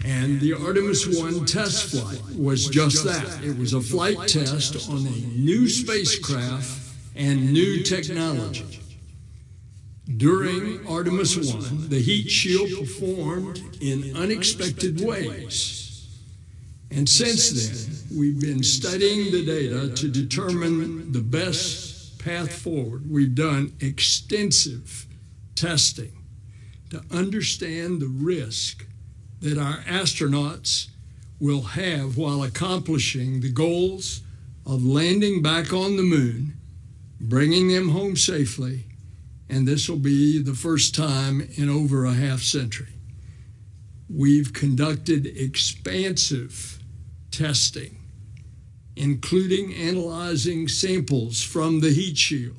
And the Artemis 1 test flight was just that. It was a flight test on a new spacecraft and new technology. During Artemis 1, the heat shield performed in unexpected ways. And since then, we've been studying the data to determine the best path forward. We've done extensive testing to understand the risk that our astronauts will have while accomplishing the goals of landing back on the moon, bringing them home safely, and this will be the first time in over a half century. We've conducted expansive testing, including analyzing samples from the heat shield.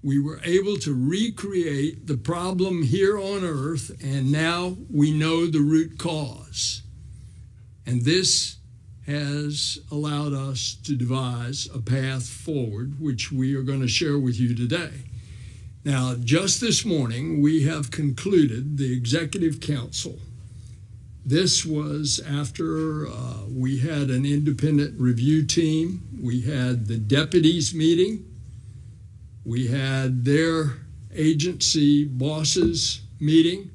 We were able to recreate the problem here on Earth, and now we know the root cause. And this has allowed us to devise a path forward, which we are going to share with you today. Now, just this morning, we have concluded the Executive Council. This was after we had an independent review team. We had the deputies meeting. We had their agency bosses meeting.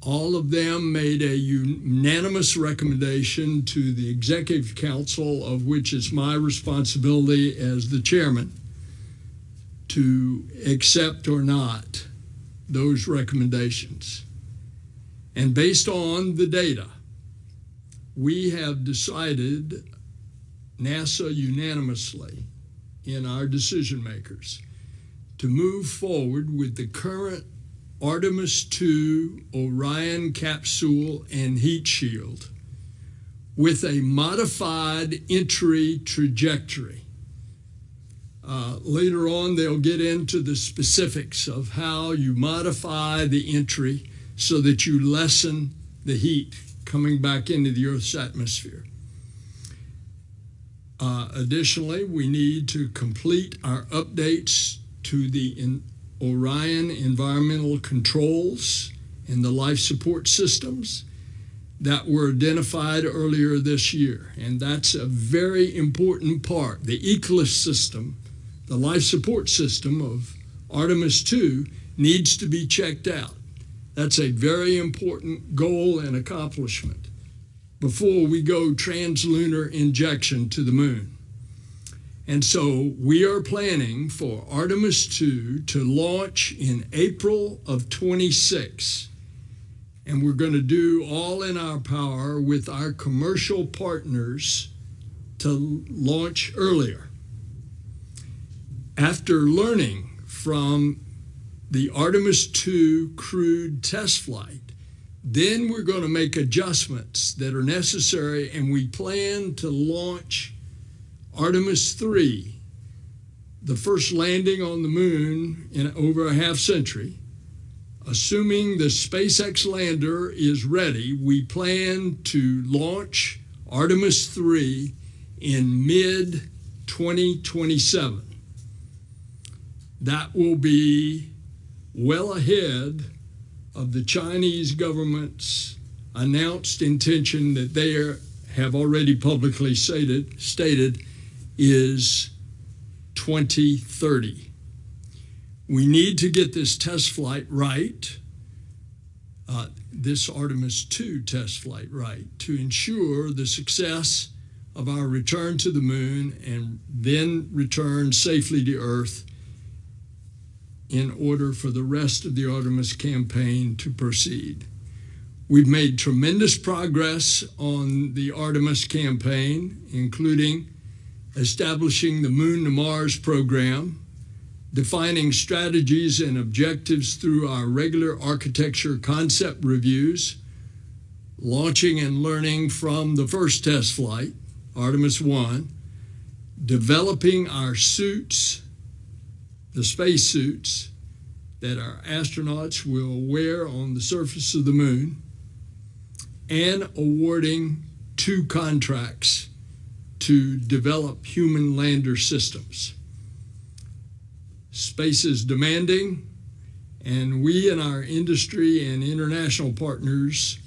All of them made a unanimous recommendation to the Executive Council, of which is my responsibility as the chairman, to accept or not those recommendations. And based on the data, we have decided, NASA unanimously in our decision makers, to move forward with the current Artemis 2 Orion capsule and heat shield with a modified entry trajectory. Later on, they'll get into the specifics of how you modify the entry so that you lessen the heat coming back into the Earth's atmosphere. Additionally, we need to complete our updates to the Orion environmental controls and the life support systems that were identified earlier this year. And that's a very important part. The ECLIS system, the life support system of Artemis 2, needs to be checked out. That's a very important goal and accomplishment before we go translunar injection to the moon. And so we are planning for Artemis 2 to launch in April of 26. And we're going to do all in our power with our commercial partners to launch earlier. After learning from the Artemis 2 crewed test flight, then we're going to make adjustments that are necessary, and we plan to launch Artemis 3, the first landing on the moon in over a half century. Assuming the SpaceX lander is ready, we plan to launch Artemis 3 in mid-2027. That will be well ahead of the Chinese government's announced intention that they have already publicly stated is 2030. We need to get this test flight right, this Artemis 2 test flight right, to ensure the success of our return to the moon and then return safely to Earth in order for the rest of the Artemis campaign to proceed. We've made tremendous progress on the Artemis campaign, including establishing the Moon to Mars program, defining strategies and objectives through our regular architecture concept reviews, launching and learning from the first test flight, Artemis 1, developing our suits, the space suits that our astronauts will wear on the surface of the moon, and awarding 2 contracts to develop human lander systems. Space is demanding, and we and our industry and international partners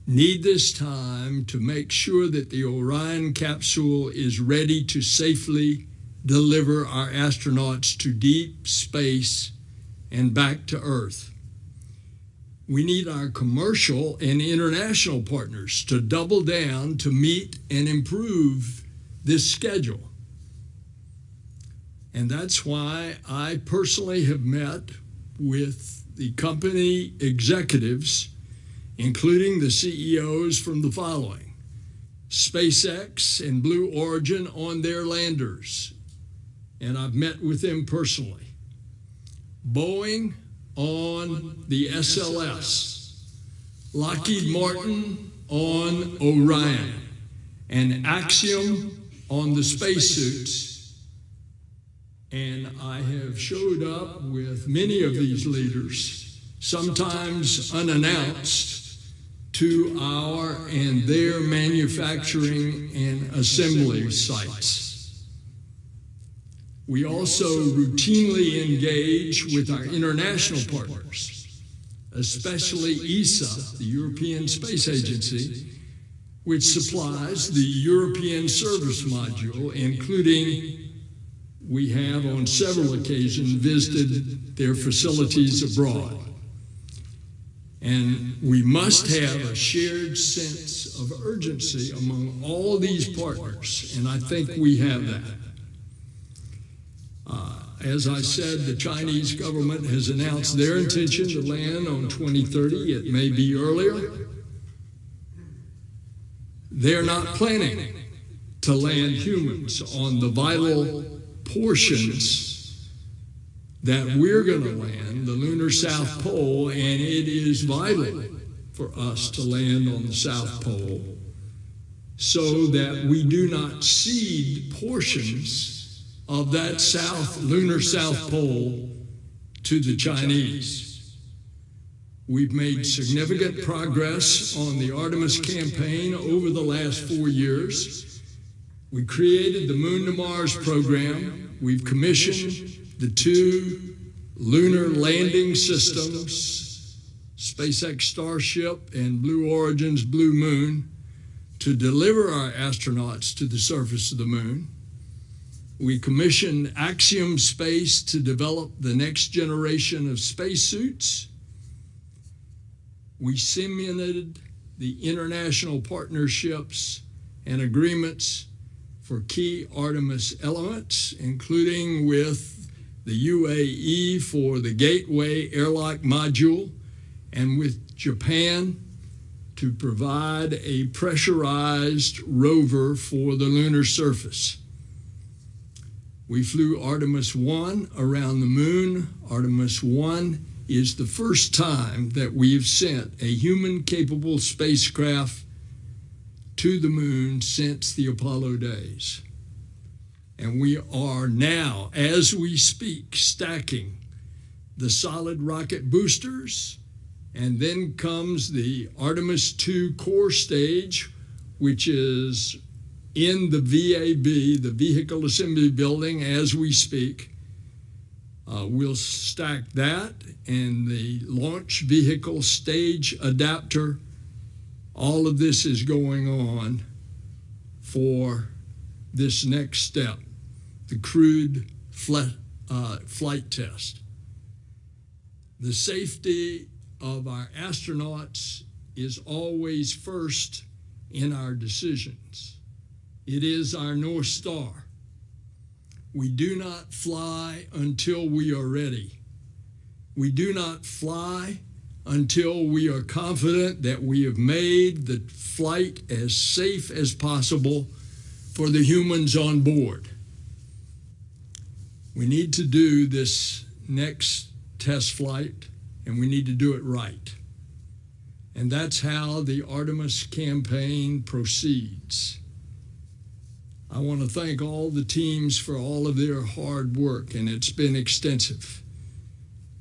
need this time to make sure that the Orion capsule is ready to safely deliver our astronauts to deep space and back to Earth. We need our commercial and international partners to double down to meet and improve this schedule. And that's why I personally have met with the company executives, including the CEOs from the following: SpaceX and Blue Origin on their landers, and I've met with them personally. Boeing on the SLS, Lockheed Martin on Orion, and Axiom on the spacesuits. And I have showed up with many of these leaders, sometimes unannounced, to our and their manufacturing and assembly sites. We also routinely engage with our international partners, especially ESA, the European Space Agency, which supplies the European Service Module, including we have on several occasions visited their facilities abroad. And we must have a shared sense of urgency among all these partners, and I think we have that. As I said, the Chinese government has announced their intention to land on 2030. It may be earlier. They're not planning to land humans on the vital portions that we're going to land, the lunar South Pole, and it is vital for us to land on the South Pole so that we do not cede portions of that lunar South Pole to the Chinese. We've made significant progress on the Artemis campaign over the last 4 years. We created the Moon to Mars program. We've commissioned the 2 lunar landing systems, SpaceX Starship and Blue Origin's Blue Moon, to deliver our astronauts to the surface of the moon. We commissioned Axiom Space to develop the next generation of spacesuits. We simulated the international partnerships and agreements for key Artemis elements, including with the UAE for the Gateway Airlock Module, and with Japan to provide a pressurized rover for the lunar surface. We flew Artemis 1 around the moon. Artemis 1 is the first time that we've sent a human-capable spacecraft to the moon since the Apollo days. And we are now, as we speak, stacking the solid rocket boosters, and then comes the Artemis 2 core stage, which is in the VAB, the Vehicle Assembly Building, as we speak. We'll stack that and the launch vehicle stage adapter. All of this is going on for this next step, the crewed flight test. The safety of our astronauts is always first in our decisions. It is our North Star. We do not fly until we are ready. We do not fly until we are confident that we have made the flight as safe as possible for the humans on board. We need to do this next test flight, and we need to do it right. And that's how the Artemis campaign proceeds. I want to thank all the teams for all of their hard work, and it's been extensive.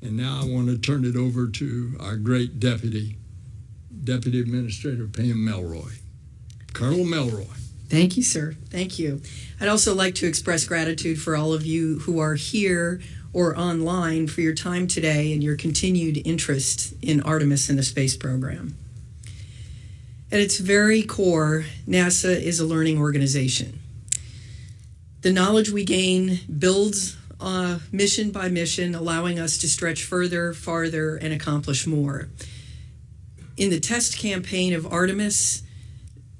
And now I want to turn it over to our great Deputy Administrator Pam Melroy. Colonel Melroy. Thank you, sir. Thank you. I'd also like to express gratitude for all of you who are here or online for your time today and your continued interest in Artemis and the space program. At its very core, NASA is a learning organization. The knowledge we gain builds mission by mission, allowing us to stretch further, farther, and accomplish more. In the test campaign of Artemis,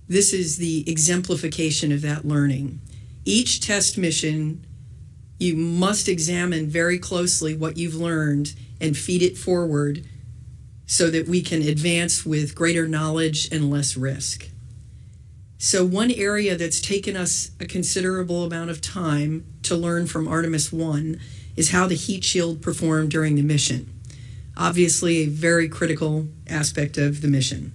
this is the exemplification of that learning. Each test mission, you must examine very closely what you've learned and feed it forward so that we can advance with greater knowledge and less risk. So one area that's taken us a considerable amount of time to learn from Artemis 1 is how the heat shield performed during the mission. Obviously, a very critical aspect of the mission.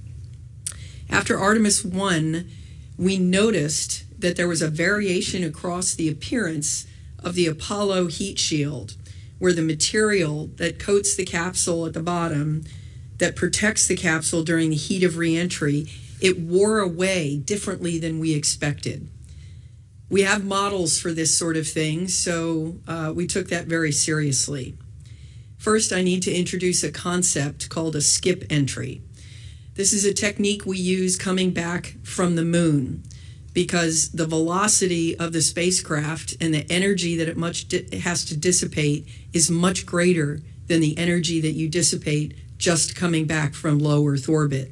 After Artemis 1, we noticed that there was a variation across the appearance of the Apollo heat shield, where the material that coats the capsule at the bottom, that protects the capsule during the heat of reentry, it wore away differently than we expected. We have models for this sort of thing, so we took that very seriously. First, I need to introduce a concept called a skip entry. This is a technique we use coming back from the moon because the velocity of the spacecraft and the energy that it has to dissipate is much greater than the energy that you dissipate just coming back from low Earth orbit.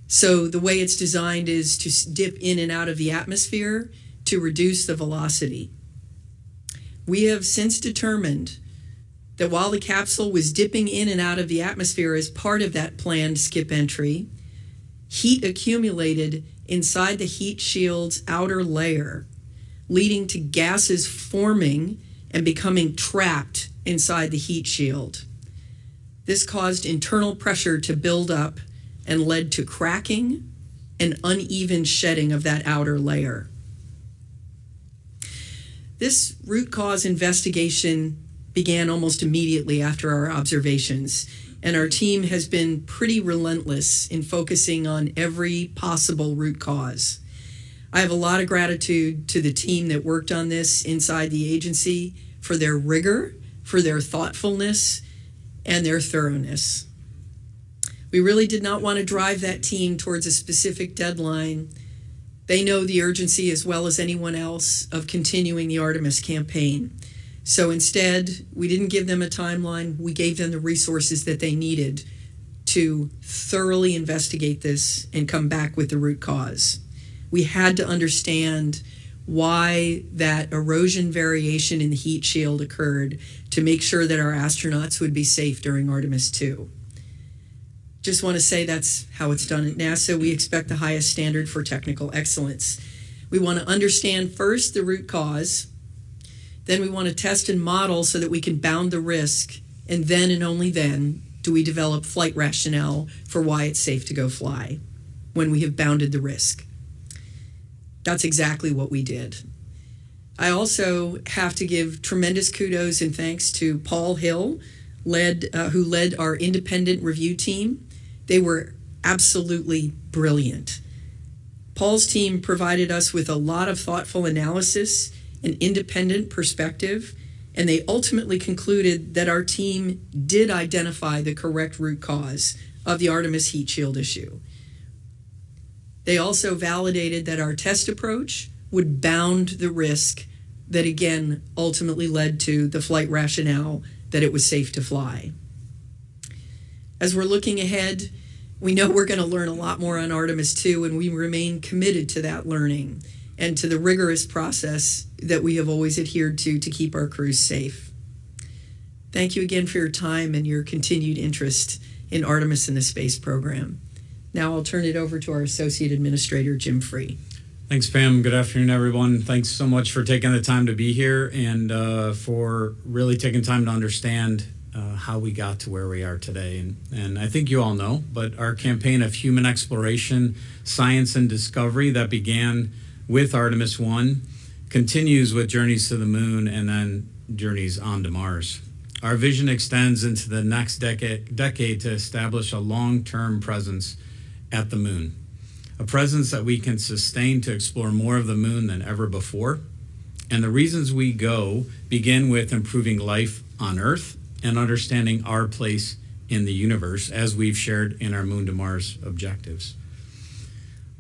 So the way it's designed is to dip in and out of the atmosphere to reduce the velocity. We have since determined that while the capsule was dipping in and out of the atmosphere as part of that planned skip entry, heat accumulated inside the heat shield's outer layer, leading to gases forming and becoming trapped inside the heat shield. This caused internal pressure to build up and led to cracking and uneven shedding of that outer layer. This root cause investigation began almost immediately after our observations, and our team has been pretty relentless in focusing on every possible root cause. I have a lot of gratitude to the team that worked on this inside the agency for their rigor, for their thoughtfulness, and their thoroughness. We really did not want to drive that team towards a specific deadline. They know the urgency as well as anyone else of continuing the Artemis campaign. So instead, we didn't give them a timeline. We gave them the resources that they needed to thoroughly investigate this and come back with the root cause. We had to understand why that erosion variation in the heat shield occurred to make sure that our astronauts would be safe during Artemis 2. Just want to say that's how it's done at NASA. We expect the highest standard for technical excellence. We want to understand first the root cause, then we want to test and model so that we can bound the risk, and then and only then do we develop flight rationale for why it's safe to go fly when we have bounded the risk. That's exactly what we did. I also have to give tremendous kudos and thanks to Paul Hill, who led our independent review team. They were absolutely brilliant. Paul's team provided us with a lot of thoughtful analysis and independent perspective, and they ultimately concluded that our team did identify the correct root cause of the Artemis heat shield issue. They also validated that our test approach would bound the risk that, again, ultimately led to the flight rationale that it was safe to fly. As we're looking ahead, we know we're going to learn a lot more on Artemis 2, and we remain committed to that learning and to the rigorous process that we have always adhered to keep our crews safe. Thank you again for your time and your continued interest in Artemis and the space program. Now I'll turn it over to our Associate Administrator, Jim Free. Thanks, Pam. Good afternoon, everyone. Thanks so much for taking the time to be here and for really taking time to understand how we got to where we are today. And I think you all know, but our campaign of human exploration, science, and discovery that began with Artemis 1 continues with Journeys to the Moon and then Journeys on to Mars. Our vision extends into the next decade to establish a long-term presence at the moon, a presence that we can sustain to explore more of the moon than ever before. And the reasons we go begin with improving life on Earth and understanding our place in the universe, as we've shared in our Moon to Mars objectives.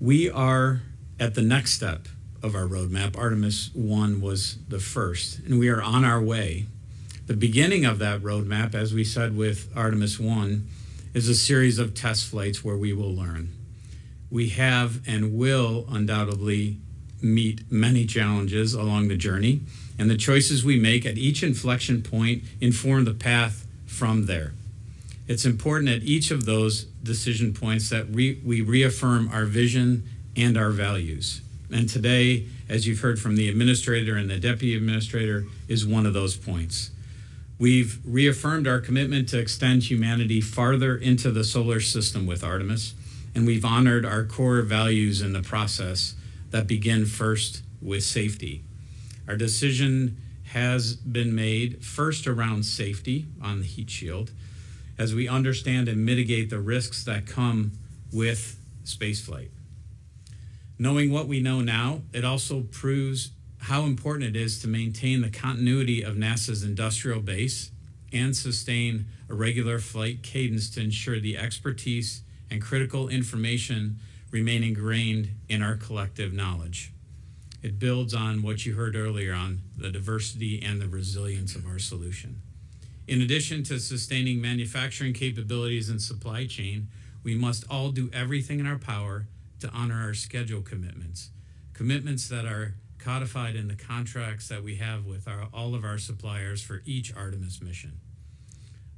We are at the next step of our roadmap. Artemis 1 was the first, and we are on our way. The beginning of that roadmap, as we said with Artemis 1, is a series of test flights where we will learn. We have and will undoubtedly meet many challenges along the journey, and the choices we make at each inflection point inform the path from there. It's important at each of those decision points that we reaffirm our vision and our values. And today, as you've heard from the administrator and the deputy administrator, is one of those points. We've reaffirmed our commitment to extend humanity farther into the solar system with Artemis, and we've honored our core values in the process that begin first with safety. Our decision has been made first around safety on the heat shield, as we understand and mitigate the risks that come with spaceflight. Knowing what we know now, it also proves how important it is to maintain the continuity of NASA's industrial base and sustain a regular flight cadence to ensure the expertise and critical information remain ingrained in our collective knowledge. It builds on what you heard earlier on the diversity and the resilience of our solution. In addition to sustaining manufacturing capabilities and supply chain, we must all do everything in our power to honor our schedule commitments, commitments that are codified in the contracts that we have with all of our suppliers for each Artemis mission.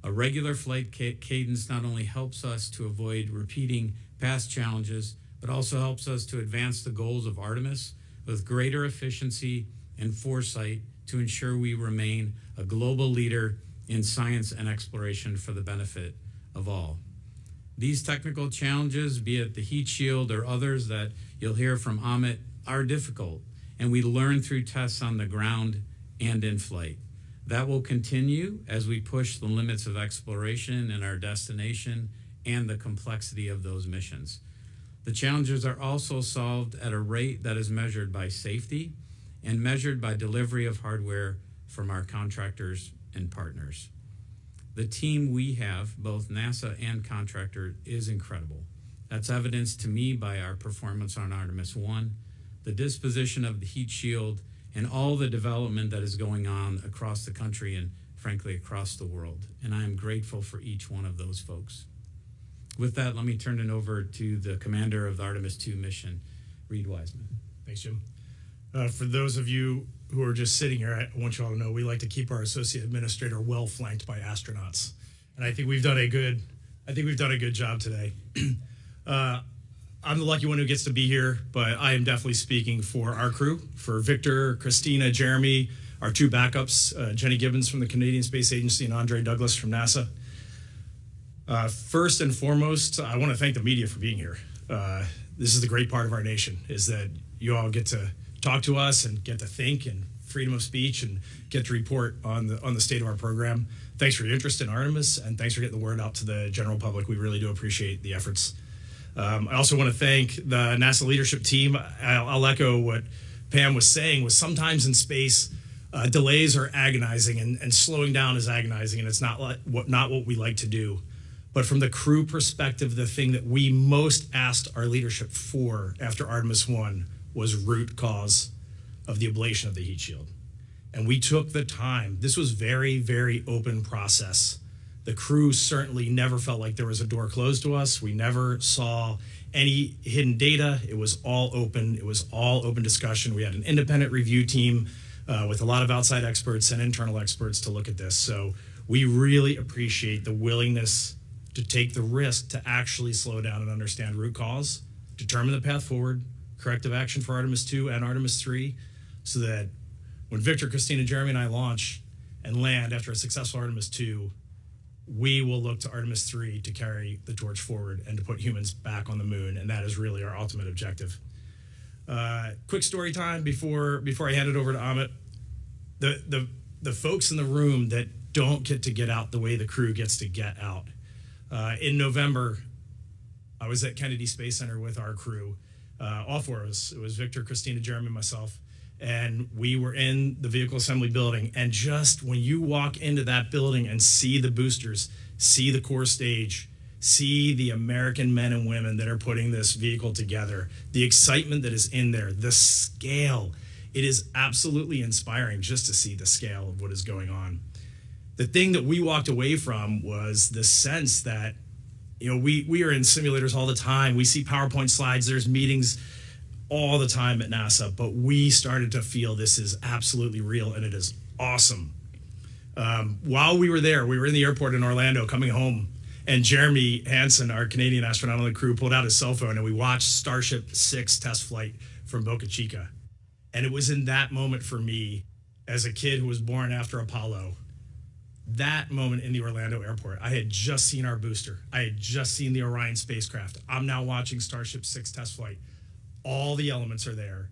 A regular flight cadence not only helps us to avoid repeating past challenges, but also helps us to advance the goals of Artemis with greater efficiency and foresight to ensure we remain a global leader in science and exploration for the benefit of all. These technical challenges, be it the heat shield or others that you'll hear from Amit, are difficult, and we learn through tests on the ground and in flight. That will continue as we push the limits of exploration and our destination and the complexity of those missions. The challenges are also solved at a rate that is measured by safety and measured by delivery of hardware from our contractors and partners. The team we have, both NASA and contractor, is incredible. That's evidenced to me by our performance on Artemis 1, the disposition of the heat shield, and all the development that is going on across the country and, frankly, across the world. And I am grateful for each one of those folks. With that, let me turn it over to the commander of the Artemis 2 mission, Reed Wiseman. Thanks, Jim. For those of you who are just sitting here, I want you all to know we like to keep our associate administrator well flanked by astronauts, and I think we've done a good job today. I'm the lucky one who gets to be here, but I am definitely speaking for our crew, for Victor, Christina, Jeremy, our two backups, Jenny Gibbons from the Canadian Space Agency and Andre Douglas from NASA. First and foremost, I want to thank the media for being here. This is the great part of our nation, is that you all get to talk to us and get to think and freedom of speech and get to report on the state of our program. Thanks for your interest in Artemis, and thanks for getting the word out to the general public. We really do appreciate the efforts. I also want to thank the NASA leadership team. I'll echo what Pam was saying, was sometimes in space, delays are agonizing and slowing down is agonizing, and it's not what we like to do. But from the crew perspective, the thing that we most asked our leadership for after Artemis 1 was root cause of the ablation of the heat shield. And we took the time. This was very, very open process. The crew certainly never felt like there was a door closed to us. We never saw any hidden data. It was all open. It was all open discussion. We had an independent review team with a lot of outside experts and internal experts to look at this. So we really appreciate the willingness to take the risk to actually slow down and understand root cause, determine the path forward, corrective action for Artemis 2 and Artemis 3, so that when Victor, Christina, Jeremy, and I launch and land after a successful Artemis 2, we will look to Artemis 3 to carry the torch forward and to put humans back on the moon, and that is really our ultimate objective. Quick story time before I hand it over to Amit. The folks in the room that don't get out the way the crew gets to get out. In November, I was at Kennedy Space Center with our crew. All four of us. It was Victor, Christina, Jeremy, and myself. And we were in the vehicle assembly building. And just when you walk into that building and see the boosters, see the core stage, see the American men and women that are putting this vehicle together, the excitement that is in there, the scale. It is absolutely inspiring just to see the scale of what is going on. The thing that we walked away from was the sense that, we are in simulators all the time. We see PowerPoint slides. There's meetings all the time at NASA, but we started to feel this is absolutely real, and it is awesome. While we were there, we were in the airport in Orlando coming home, and Jeremy Hansen, our Canadian astronaut on the crew, pulled out his cell phone, and we watched Starship 6 test flight from Boca Chica. And it was in that moment for me, as a kid who was born after Apollo, that moment in the Orlando airport, I had just seen our booster. I had just seen the Orion spacecraft. I'm now watching Starship 6 test flight. All the elements are there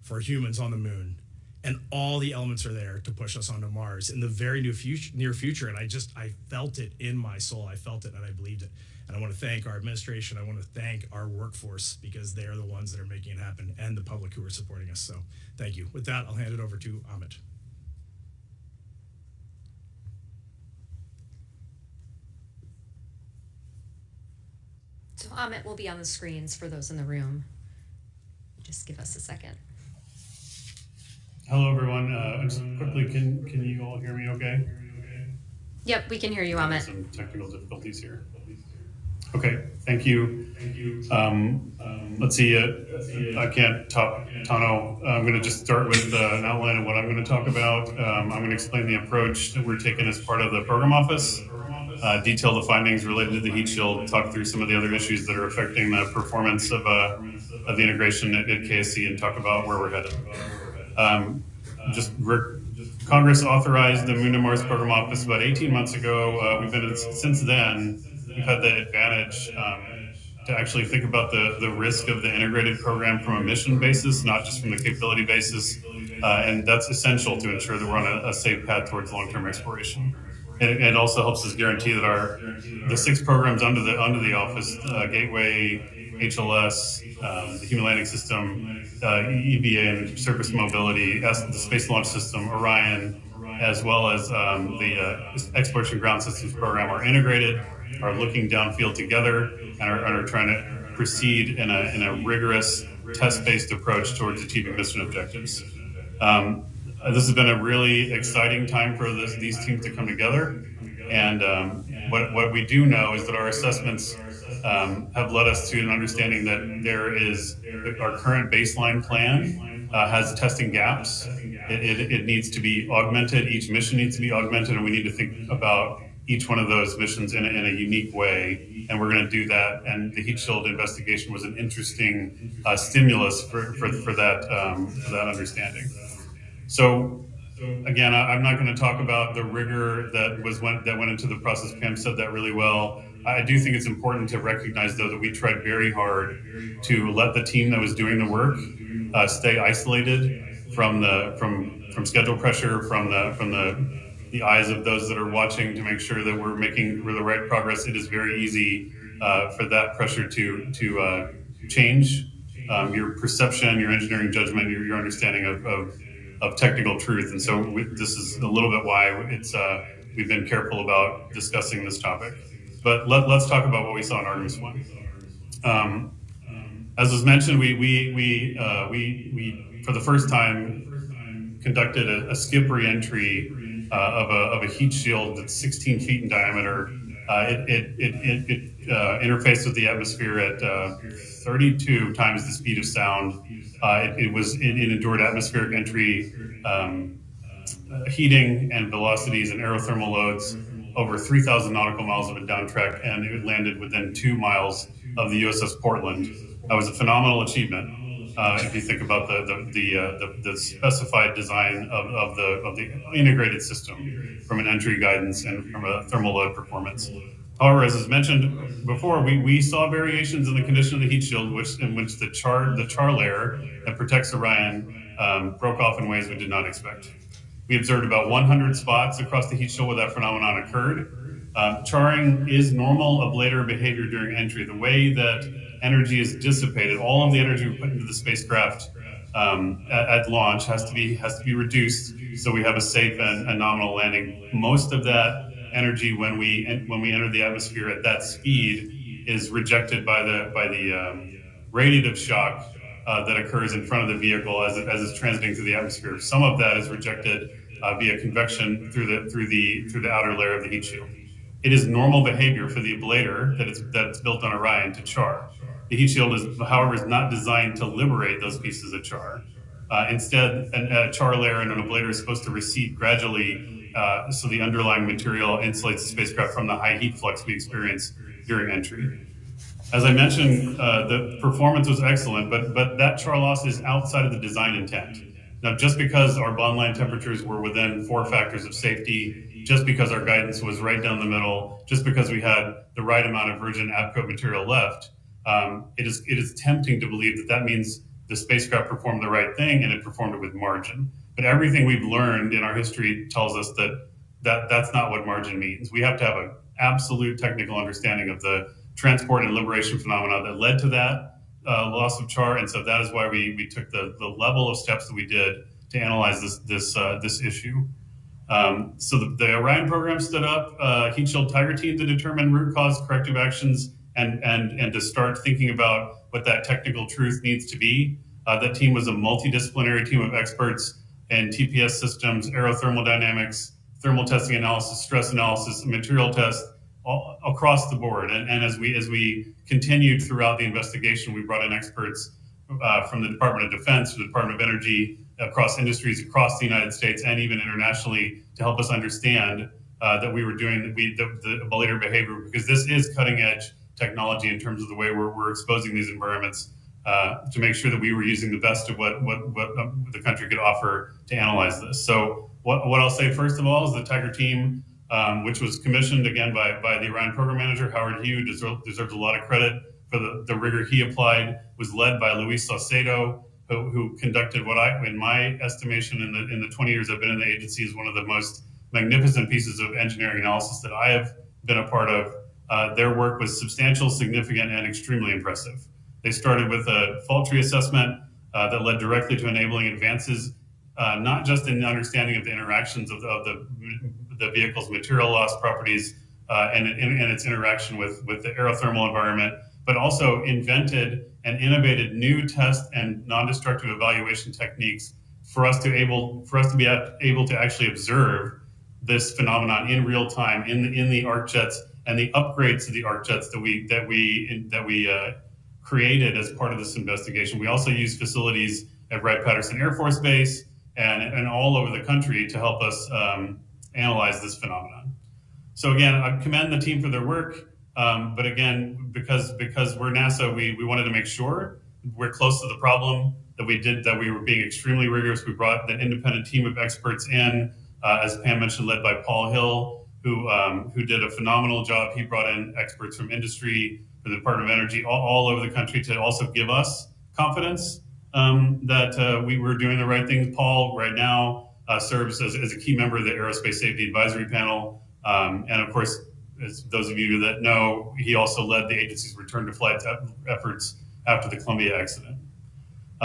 for humans on the moon, and all the elements are there to push us onto Mars in the very near future. And I felt it in my soul. I felt it and I believed it. And I want to thank our administration. I want to thank our workforce, because they are the ones that are making it happen, and the public who are supporting us. So thank you. With that, I'll hand it over to Amit. So Amit will be on the screens for those in the room. Just give us a second. Hello, everyone. Just quickly, can you all hear me okay? Yep, we can hear you, Amit. Some technical difficulties here. Okay, thank you. Let's see, I can't top Tano. I'm going to just start with an outline of what I'm going to talk about. I'm going to explain the approach that we're taking as part of the program office, detail the findings related to the heat shield, talk through some of the other issues that are affecting the performance of the integration at KSC, and talk about where we're headed. Congress authorized the Moon to Mars Program Office about 18 months ago. Since then, we've had the advantage to actually think about the risk of the integrated program from a mission basis, not just from the capability basis. And that's essential to ensure that we're on a safe path towards long-term exploration. And it also helps us guarantee that the 6 programs under the office, Gateway, HLS, the Human Landing System, EVA and Surface Mobility, the Space Launch System, Orion, as well as the Exploration Ground Systems program are integrated, are looking downfield together, and are trying to proceed in a rigorous test-based approach towards achieving mission objectives. This has been a really exciting time for these teams to come together. And what we do know is that our assessments have led us to an understanding that our current baseline plan has testing gaps. It needs to be augmented. Each mission needs to be augmented, and we need to think about each one of those missions in a unique way. And we're going to do that. And the heat shield investigation was an interesting stimulus for that understanding. So again, I'm not going to talk about the rigor that went into the process. Pam said that really well. I do think it's important to recognize, though, that we tried very hard to let the team that was doing the work stay isolated from schedule pressure, from the eyes of those that are watching, to make sure that we're making the right progress. It is very easy for that pressure to change your perception, your engineering judgment, your understanding of technical truth. And so this is a little bit why we've been careful about discussing this topic. But let's talk about what we saw in Artemis 1. As was mentioned, we for the first time conducted a skip re-entry of a heat shield that's 16 feet in diameter. It interfaced with the atmosphere at 32 times the speed of sound. It endured atmospheric entry, heating and velocities and aerothermal loads over 3,000 nautical miles of a down track, and it landed within 2 miles of the USS Portland. That was a phenomenal achievement. If you think about the specified design of the integrated system from an entry guidance and from a thermal load performance. However, as is mentioned before, we saw variations in the condition of the heat shield, in which the char layer that protects Orion broke off in ways we did not expect. We observed about 100 spots across the heat shield where that phenomenon occurred. Charring is normal ablator behavior during entry. The way that energy is dissipated, all of the energy we put into the spacecraft at launch has to be reduced so we have a safe and nominal landing. Most of that energy when we enter the atmosphere at that speed is rejected by the radiative shock that occurs in front of the vehicle as it's transiting through the atmosphere. Some of that is rejected via convection through the outer layer of the heat shield. It is normal behavior for the ablator that's built on Orion to char. The heat shield however, is not designed to liberate those pieces of char. Instead, a char layer in an ablator is supposed to recede gradually, so the underlying material insulates the spacecraft from the high heat flux we experience during entry. As I mentioned, the performance was excellent, but that char loss is outside of the design intent. Now, just because our bond line temperatures were within 4 factors of safety, just because our guidance was right down the middle, just because we had the right amount of virgin APCO material left, it is tempting to believe that means the spacecraft performed the right thing and it performed it with margin. But everything we've learned in our history tells us that's not what margin means. We have to have an absolute technical understanding of the transport and liberation phenomena that led to that loss of char, and so that is why we took the level of steps that we did to analyze this issue. So the Orion program stood up Heat Shield Tiger team to determine root cause, corrective actions, and to start thinking about what that technical truth needs to be. That team was a multidisciplinary team of experts in TPS systems, aerothermodynamics, thermal testing analysis, stress analysis, material test, all across the board. And as we continued throughout the investigation, we brought in experts from the Department of Defense, the Department of Energy, across industries across the United States and even internationally to help us understand that we were doing the ablator behavior, because this is cutting edge technology in terms of the way we're exposing these environments to make sure that we were using the best of what the country could offer to analyze this. So what I'll say first of all is the Tiger team, which was commissioned again by the Orion program manager, Howard Hugh, deserves a lot of credit for the rigor he applied, was led by Luis Saucedo, who conducted what in my estimation in the 20 years I've been in the agency, is one of the most magnificent pieces of engineering analysis that I have been a part of. Their work was substantial, significant, and extremely impressive. They started with a fault tree assessment that led directly to enabling advances, not just in the understanding of the interactions of the vehicle's material loss properties and its interaction with the aerothermal environment, but also invented and innovated new test and non-destructive evaluation techniques for us to be able to actually observe this phenomenon in real time in the arc jets and the upgrades to the arc jets that we created as part of this investigation. We also used facilities at Wright-Patterson Air Force Base and all over the country to help us analyze this phenomenon. So again, I commend the team for their work, but again, because we're NASA, we wanted to make sure we're close to the problem, that we were being extremely rigorous. We brought an independent team of experts in, as Pam mentioned, led by Paul Hill, who did a phenomenal job. He brought in experts from industry, from the Department of Energy, all over the country to also give us confidence that we were doing the right things. Paul right now serves as a key member of the Aerospace Safety Advisory Panel. And of course, as those of you that know, he also led the agency's return to flight efforts after the Columbia accident.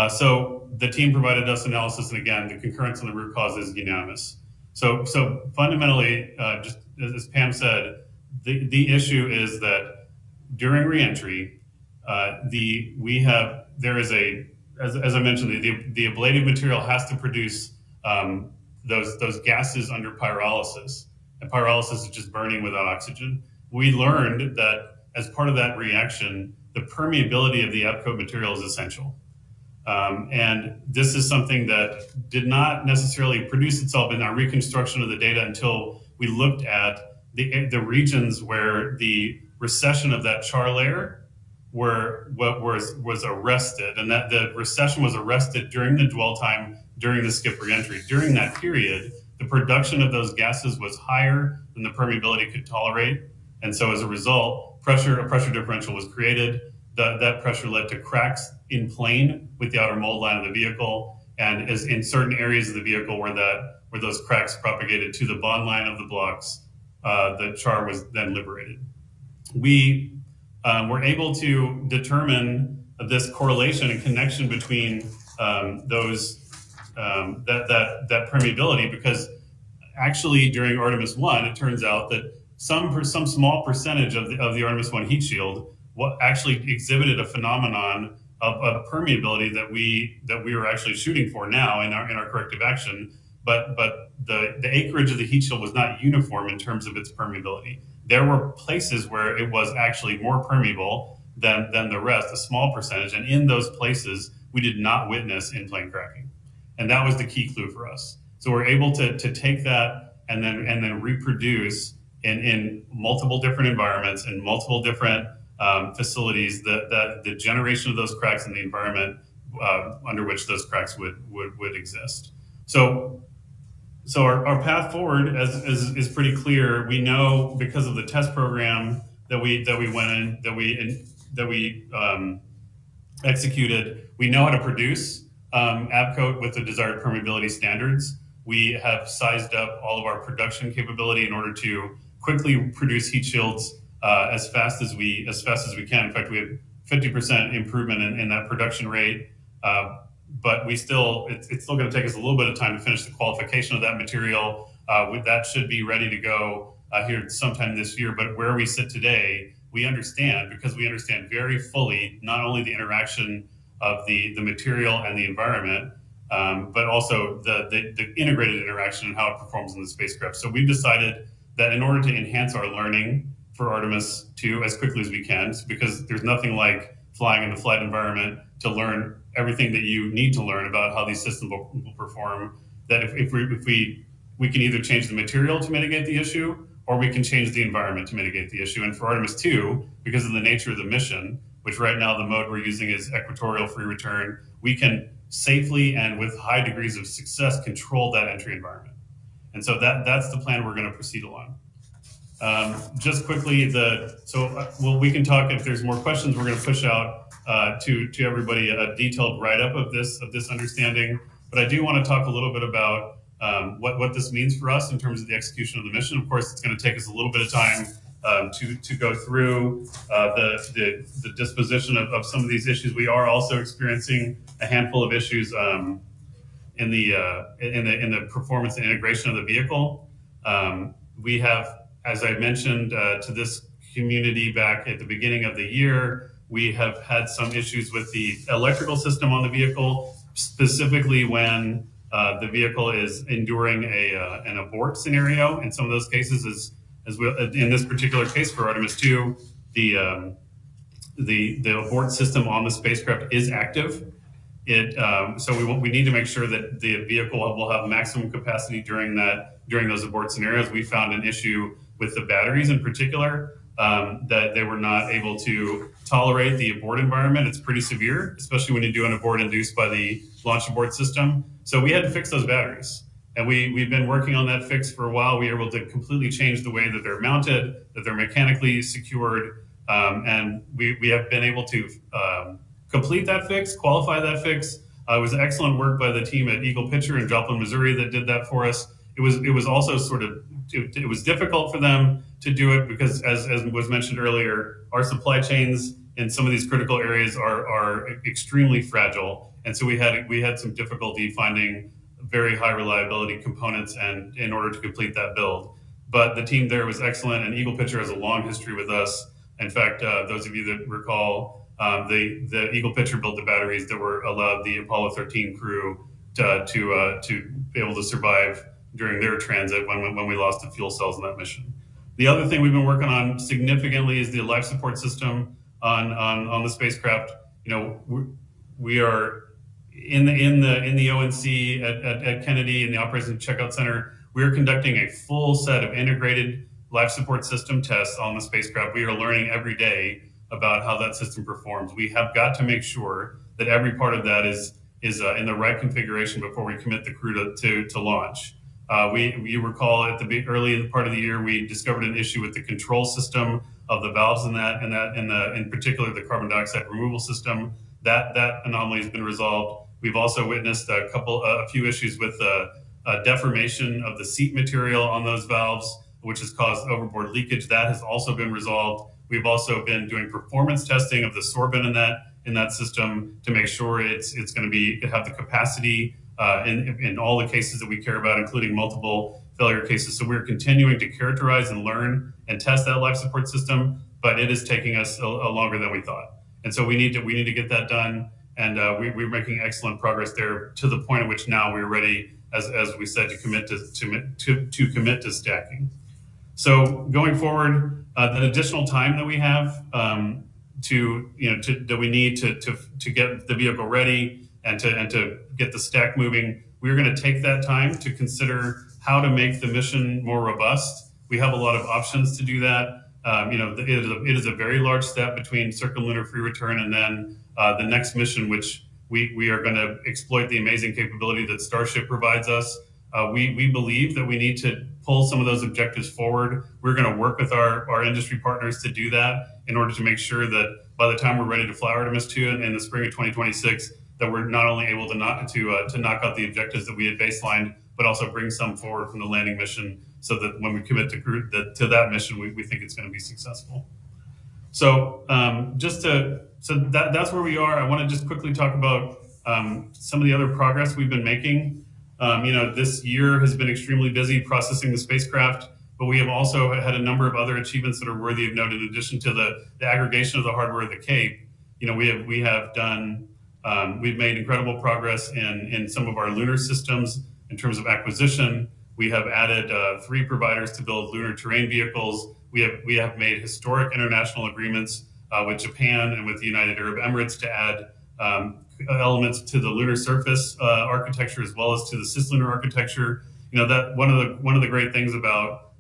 So the team provided us analysis, and again, the concurrence on the root cause is unanimous. So fundamentally, just as Pam said, the issue is that during reentry, there is as I mentioned, the ablative material has to produce those gases under pyrolysis, and pyrolysis is just burning without oxygen. We learned that as part of that reaction, the permeability of the APCO material is essential. And this is something that did not necessarily produce itself in our reconstruction of the data until we looked at the regions where the recession of that char layer was arrested, and that the recession was arrested during the dwell time during the skip reentry. During that period, the production of those gases was higher than the permeability could tolerate, and so as a result, a pressure differential was created. That pressure led to cracks in plane with the outer mold line of the vehicle, and as in certain areas of the vehicle where those cracks propagated to the bond line of the blocks, the char was then liberated. We were able to determine this correlation and connection between that permeability, because actually during Artemis 1, it turns out that some small percentage of the Artemis 1 heat shield what actually exhibited a phenomenon of permeability that we were actually shooting for now in our corrective action. But the acreage of the heat shield was not uniform in terms of its permeability. There were places where it was actually more permeable than the rest, a small percentage. And in those places, we did not witness in-plane cracking. And that was the key clue for us. So we're able to take that and then reproduce in multiple different environments and multiple different facilities the generation of those cracks in the environment under which those cracks would exist. So our path forward is pretty clear. We know because of the test program that we went in, that we executed, we know how to produce Abcoat with the desired permeability standards. We have sized up all of our production capability in order to quickly produce heat shields as fast as we can. In fact, we have 50% improvement in that production rate. But it's still going to take us a little bit of time to finish the qualification of that material. That should be ready to go here sometime this year. But where we sit today, we understand, because we understand very fully not only the interaction of the material and the environment, but also the integrated interaction and how it performs in the spacecraft. So we've decided that in order to enhance our learning for Artemis 2 as quickly as we can, because there's nothing like flying in the flight environment to learn everything that you need to learn about how these systems will perform, that if we can either change the material to mitigate the issue, or we can change the environment to mitigate the issue. And for Artemis 2, because of the nature of the mission, which right now the mode we're using is equatorial free return, we can safely and with high degrees of success control that entry environment. And so that's the plan we're going to proceed along. Just quickly, we can talk if there's more questions. We're going to push out to everybody a detailed write-up of this understanding. But I do want to talk a little bit about what this means for us in terms of the execution of the mission. Of course, it's going to take us a little bit of time to go through the disposition of some of these issues. We are also experiencing a handful of issues in the performance and integration of the vehicle. We have, as I mentioned to this community back at the beginning of the year, we have had some issues with the electrical system on the vehicle, specifically when the vehicle is enduring an abort scenario. In some of those cases, in this particular case for Artemis 2, the abort system on the spacecraft is active. So we need to make sure that the vehicle will have maximum capacity during those abort scenarios. We found an issue with the batteries in particular, that they were not able to tolerate the abort environment. It's pretty severe, especially when you do an abort induced by the launch abort system. So we had to fix those batteries. And we've been working on that fix for a while. We were able to completely change the way that they're mounted, that they're mechanically secured. And we have been able to complete that fix, qualify that fix. It was excellent work by the team at Eagle Pitcher in Joplin, Missouri that did that for us. It was also it was difficult for them to do it because, as was mentioned earlier, our supply chains in some of these critical areas are extremely fragile. And so we had some difficulty finding very high reliability components and in order to complete that build. But the team there was excellent, and Eagle Pitcher has a long history with us. In fact, those of you that recall, the Eagle Pitcher built the batteries that were allowed the Apollo 13 crew to be able to survive during their transit when we lost the fuel cells in that mission. The other thing we've been working on significantly is the life support system on the spacecraft. You know, we are in the ONC at Kennedy in the Operations Checkout Center. We are conducting a full set of integrated life support system tests on the spacecraft. We are learning every day about how that system performs. We have got to make sure that every part of that is in the right configuration before we commit the crew to launch. You recall at the early part of the year, we discovered an issue with the control system of the valves in particular the carbon dioxide removal system. That anomaly has been resolved. We've also witnessed a few issues with deformation of the seat material on those valves, which has caused overboard leakage. That has also been resolved. We've also been doing performance testing of the sorbent in that system to make sure it's going to have the capacity in all the cases that we care about, including multiple failure cases. So we're continuing to characterize and learn and test that life support system, but it is taking us a longer than we thought. And so we need to get that done. And we're making excellent progress there to the point at which now we're ready, as we said, to commit to stacking. So going forward, that additional time that we have that we need to get the vehicle ready and to get the stack moving, we're going to take that time to consider how to make the mission more robust. We have a lot of options to do that. It is a very large step between circumlunar free return and then the next mission, which we are going to exploit the amazing capability that Starship provides us. We believe that we need to pull some of those objectives forward. We're going to work with our industry partners to do that in order to make sure that by the time we're ready to fly Artemis 2 in the spring of 2026, that we're not only able to knock out the objectives that we had baselined, but also bring some forward from the landing mission, so that when we commit to that mission, we think it's going to be successful. So that's where we are. I want to just quickly talk about some of the other progress we've been making. This year has been extremely busy processing the spacecraft, but we have also had a number of other achievements that are worthy of note. In addition to the aggregation of the hardware of the Cape, we've made incredible progress in some of our lunar systems in terms of acquisition. We have added 3 providers to build lunar terrain vehicles. We have made historic international agreements with Japan and with the United Arab Emirates to add elements to the lunar surface architecture as well as to the cislunar architecture. That one of the great things about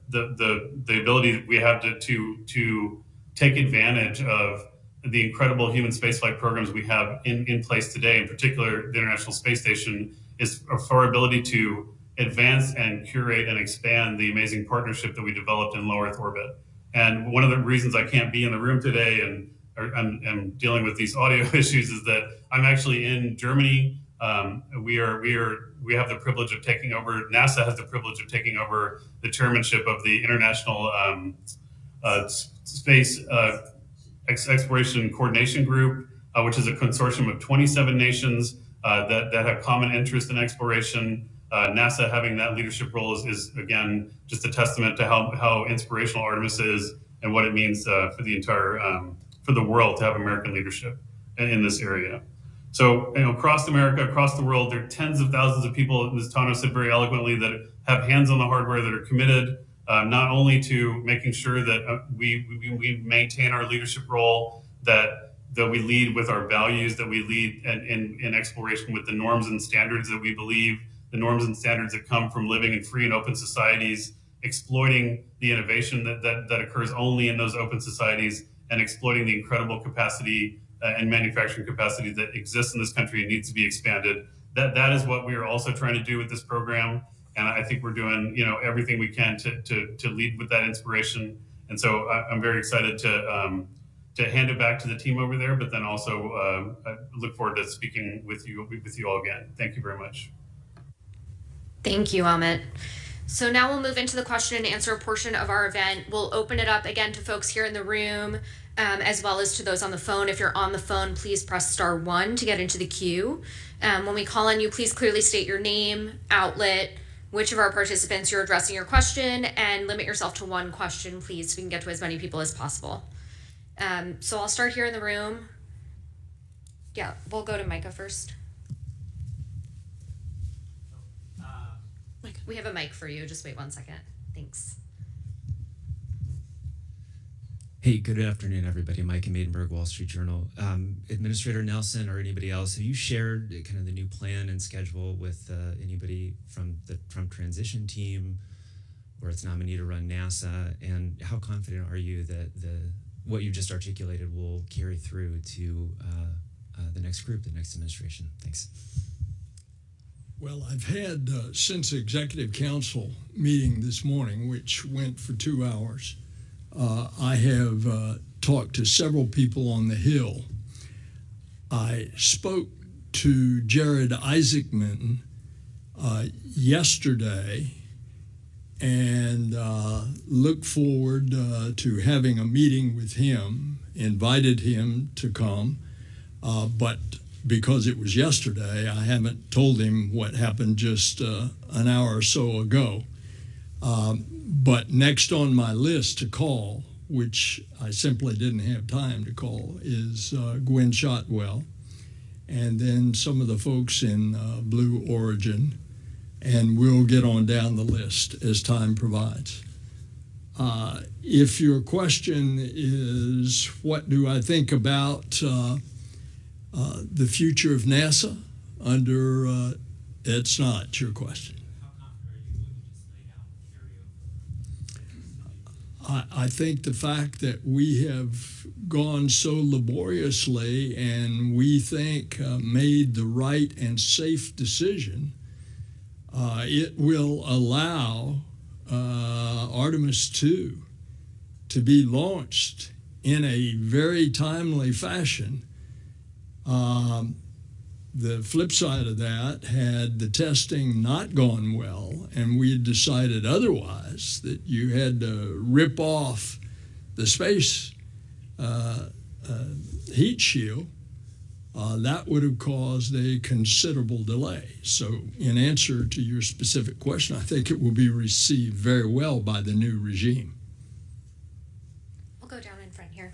the ability that we have to take advantage of the incredible human spaceflight programs we have in place today, in particular the International Space Station, is our ability to advance and curate and expand the amazing partnership that we developed in low Earth orbit. And one of the reasons I can't be in the room today and I'm dealing with these audio issues is that I'm actually in Germany. We have the privilege of taking over. NASA has the privilege of taking over the chairmanship of the International Space Exploration Coordination Group, which is a consortium of 27 nations that have common interest in exploration. NASA having that leadership role is again just a testament to how inspirational Artemis is and what it means for the entire for the world to have American leadership in this area. So across America, across the world, there are tens of thousands of people, as Tano said very eloquently, that have hands on the hardware, that are committed not only to making sure that we maintain our leadership role, that we lead with our values, that we lead in exploration with the norms and standards that we believe, the norms and standards that come from living in free and open societies, exploiting the innovation that occurs only in those open societies, and exploiting the incredible capacity and manufacturing capacity that exists in this country and needs to be expanded. That is what we are also trying to do with this program. And I think we're doing everything we can to lead with that inspiration. And so I'm very excited to hand it back to the team over there, but then also I look forward to speaking with you all again. Thank you very much. Thank you, Amit. So now we'll move into the question and answer portion of our event. We'll open it up again to folks here in the room, as well as to those on the phone. If you're on the phone, please press *1 to get into the queue. When we call on you, please clearly state your name, outlet, which of our participants you're addressing your question, and limit yourself to one question, please, so we can get to as many people as possible. So I'll start here in the room. Yeah, we'll go to Micah first. We have a mic for you. Just wait 1 second. Thanks. Hey, good afternoon, everybody. Micah Maidenberg, Wall Street Journal. Administrator Nelson or anybody else, have you shared kind of the new plan and schedule with anybody from the Trump transition team or its nominee to run NASA? And how confident are you that what you just articulated will carry through to the next group, the next administration? Thanks. Well, I've had, since the Executive Council meeting this morning, which went for 2 hours, I have talked to several people on the Hill. I spoke to Jared Isaacman yesterday and look forward to having a meeting with him, invited him to come, but because it was yesterday, I haven't told him what happened just an hour or so ago. But next on my list to call, which I simply didn't have time to call, is Gwen Shotwell, and then some of the folks in Blue Origin, and we'll get on down the list as time provides. If your question is, what do I think about the future of NASA under, it's not your question. I think the fact that we have gone so laboriously and we think made the right and safe decision, it will allow Artemis 2 to be launched in a very timely fashion. The flip side of that, had the testing not gone well and we had decided otherwise, that you had to rip off the space heat shield, that would have caused a considerable delay. So in answer to your specific question, I think it will be received very well by the new regime. We'll go down in front here.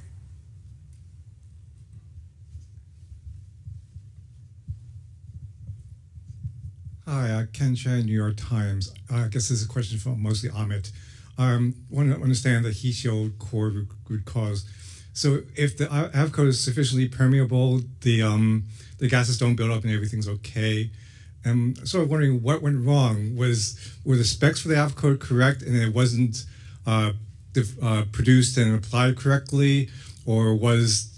Hi, Ken Chan, New York Times. I guess this is a question for mostly Amit. Want to understand the heat shield core root cause. So if the avcode is sufficiently permeable, the gases don't build up and everything's okay. I'm sort of wondering what went wrong. Were the specs for the avcode correct and it wasn't produced and applied correctly, or was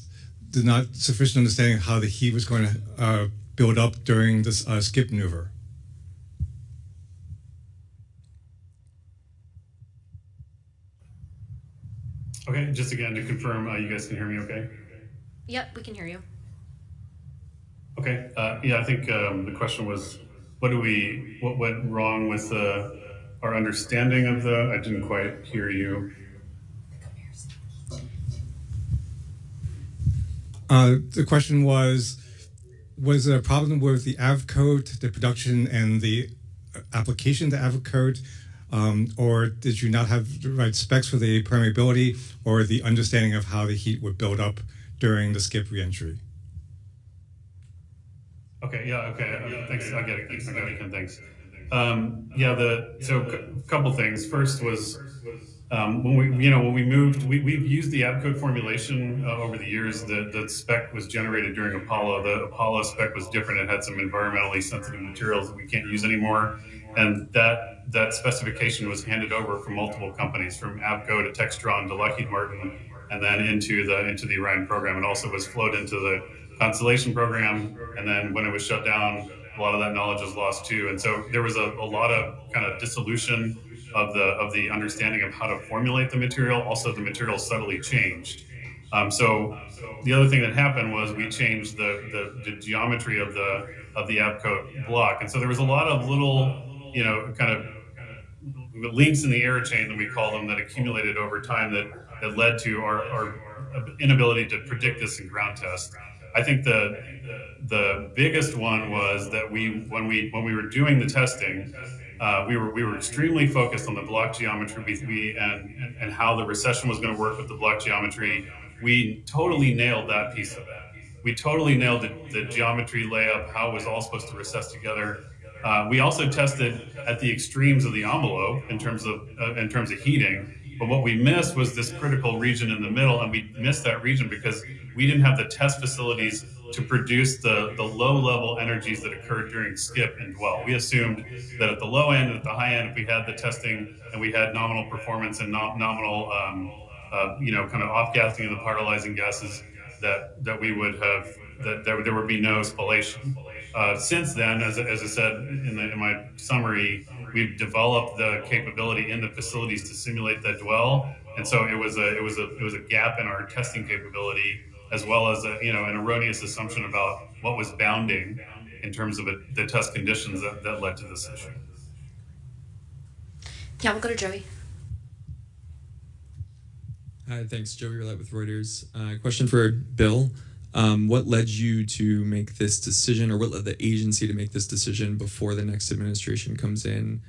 there not sufficient understanding of how the heat was going to build up during this skip maneuver? Okay, just again to confirm, you guys can hear me okay? Yep, we can hear you. Okay, yeah, I think the question was, what went wrong with our understanding of I didn't quite hear you. The question was there a problem with the avcode, the production and the application of the avcode? Or did you not have the right specs for the permeability or the understanding of how the heat would build up during the skip reentry? Okay, yeah, okay, thanks, I get it, Ken, thanks. So a couple things. First was, when we moved, we've used the Abcode formulation over the years. The spec was generated during Apollo. The Apollo spec was different. It had some environmentally sensitive materials that we can't use anymore. And that specification was handed over from multiple companies, from Abco to Textron to Lockheed Martin, and then into the Orion program, and also was flowed into the Constellation program. And then when it was shut down, a lot of that knowledge was lost too. And so there was a lot of kind of dissolution of the understanding of how to formulate the material. Also, the material subtly changed. So the other thing that happened was we changed the geometry of the Abco block, and so there was a lot of little, kind of links in the error chain that we call them, that accumulated over time that led to our inability to predict this in ground test. I think the biggest one was that when we were doing the testing, we were extremely focused on the block geometry and how the recession was going to work with the block geometry. We totally nailed that piece of it. We totally nailed the geometry layup, how it was all supposed to recess together. We also tested at the extremes of the envelope in terms of heating. But what we missed was this critical region in the middle, and we missed that region because we didn't have the test facilities to produce the low-level energies that occurred during skip and dwell. We assumed that at the low end and at the high end, if we had the testing and we had nominal performance and nominal, kind of off-gassing of the pyrolyzing gases, that we would have, that there would be no spallation. Since then, as I said in my summary, we've developed the capability in the facilities to simulate that dwell, and so it was a gap in our testing capability, as well as an erroneous assumption about what was bounding in terms of the test conditions that led to this issue. Yeah, we'll go to Joey. Hi, thanks. Joey Roulette with Reuters. Question for Bill. What led you to make this decision, or what led the agency to make this decision before the next administration comes in,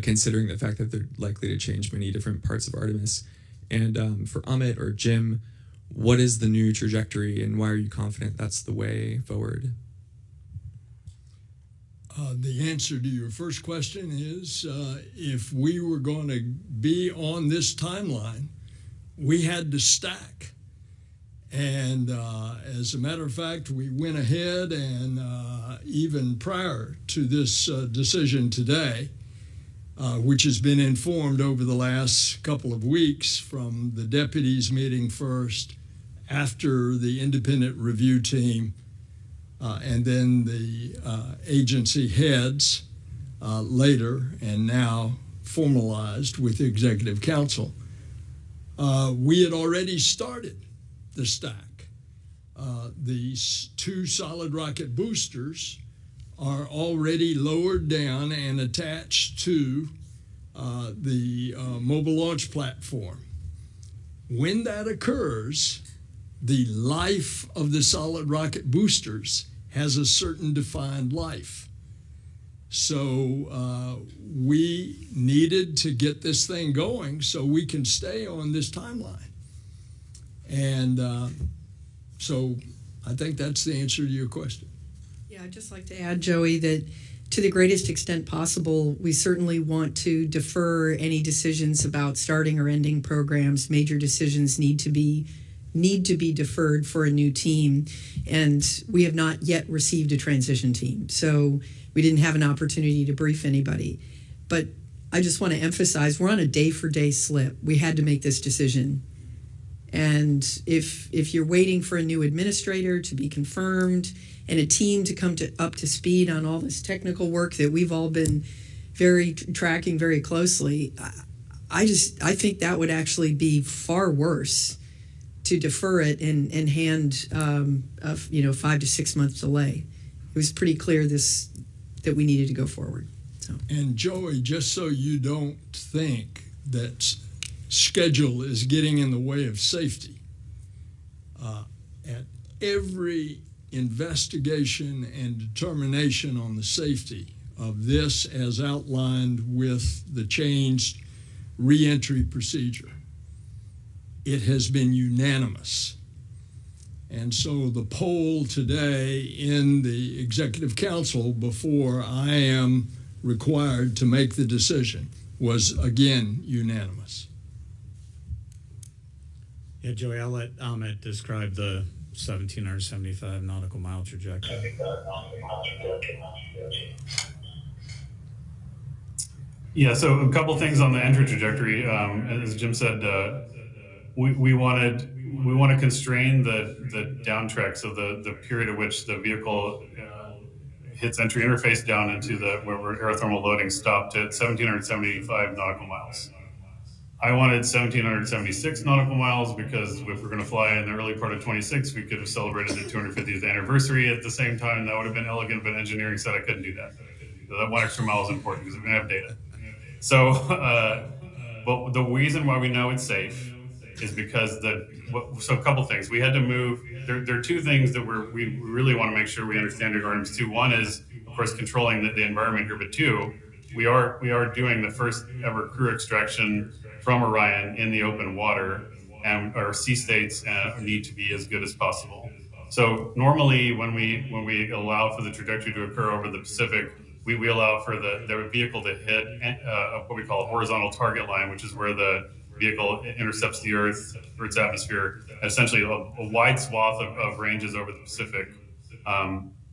considering the fact that they're likely to change many different parts of Artemis? And for Amit or Jim, what is the new trajectory, and why are you confident that's the way forward? The answer to your first question is if we were going to be on this timeline, we had to stack. And as a matter of fact, we went ahead and even prior to this decision today, which has been informed over the last couple of weeks from the deputies meeting first, after the independent review team, and then the agency heads later, and now formalized with the executive council. We had already started the stack. These two solid rocket boosters are already lowered down and attached to the mobile launch platform. When that occurs, the life of the solid rocket boosters has a certain defined life. So we needed to get this thing going so we can stay on this timeline. And so I think that's the answer to your question. Yeah, I'd just like to add, Joey, that to the greatest extent possible, we certainly want to defer any decisions about starting or ending programs. Major decisions need to be deferred for a new team, and we have not yet received a transition team, so we didn't have an opportunity to brief anybody. But I just want to emphasize, we're on a day-for-day slip. We had to make this decision, and if you're waiting for a new administrator to be confirmed and a team to come up to speed on all this technical work that we've all been tracking very closely, I think that would actually be far worse to defer it and hand a 5 to 6 month delay. It was pretty clear that we needed to go forward. So. And Joey, just so you don't think that schedule is getting in the way of safety, at every investigation and determination on the safety of this as outlined with the changed reentry procedure, it has been unanimous. And so the poll today in the executive council before I am required to make the decision was again unanimous. Yeah, Joey, I'll let Amit describe the 1,775 nautical mile trajectory. Yeah, so a couple things on the entry trajectory. As Jim said, we want to constrain the downtrack, so the period at which the vehicle hits entry interface down into where aerothermal loading stopped at 1,775 nautical miles. I wanted 1,776 nautical miles because if we're going to fly in the early part of 26, we could have celebrated the 250th anniversary at the same time. That would have been elegant, but engineering said I couldn't do that. So that 1 extra mile is important because we're going to have data. So, but the reason why we know it's safe is because so a couple things. We had to move. There are two things that we really want to make sure we understand in Artemis 2. One is, of course, controlling the environment here, but two, we are doing the first ever crew extraction from Orion in the open water, and our sea states need to be as good as possible. So normally when we allow for the trajectory to occur over the Pacific, we allow for the vehicle to hit what we call a horizontal target line, which is where the vehicle intercepts the Earth's atmosphere, essentially a wide swath of ranges over the Pacific.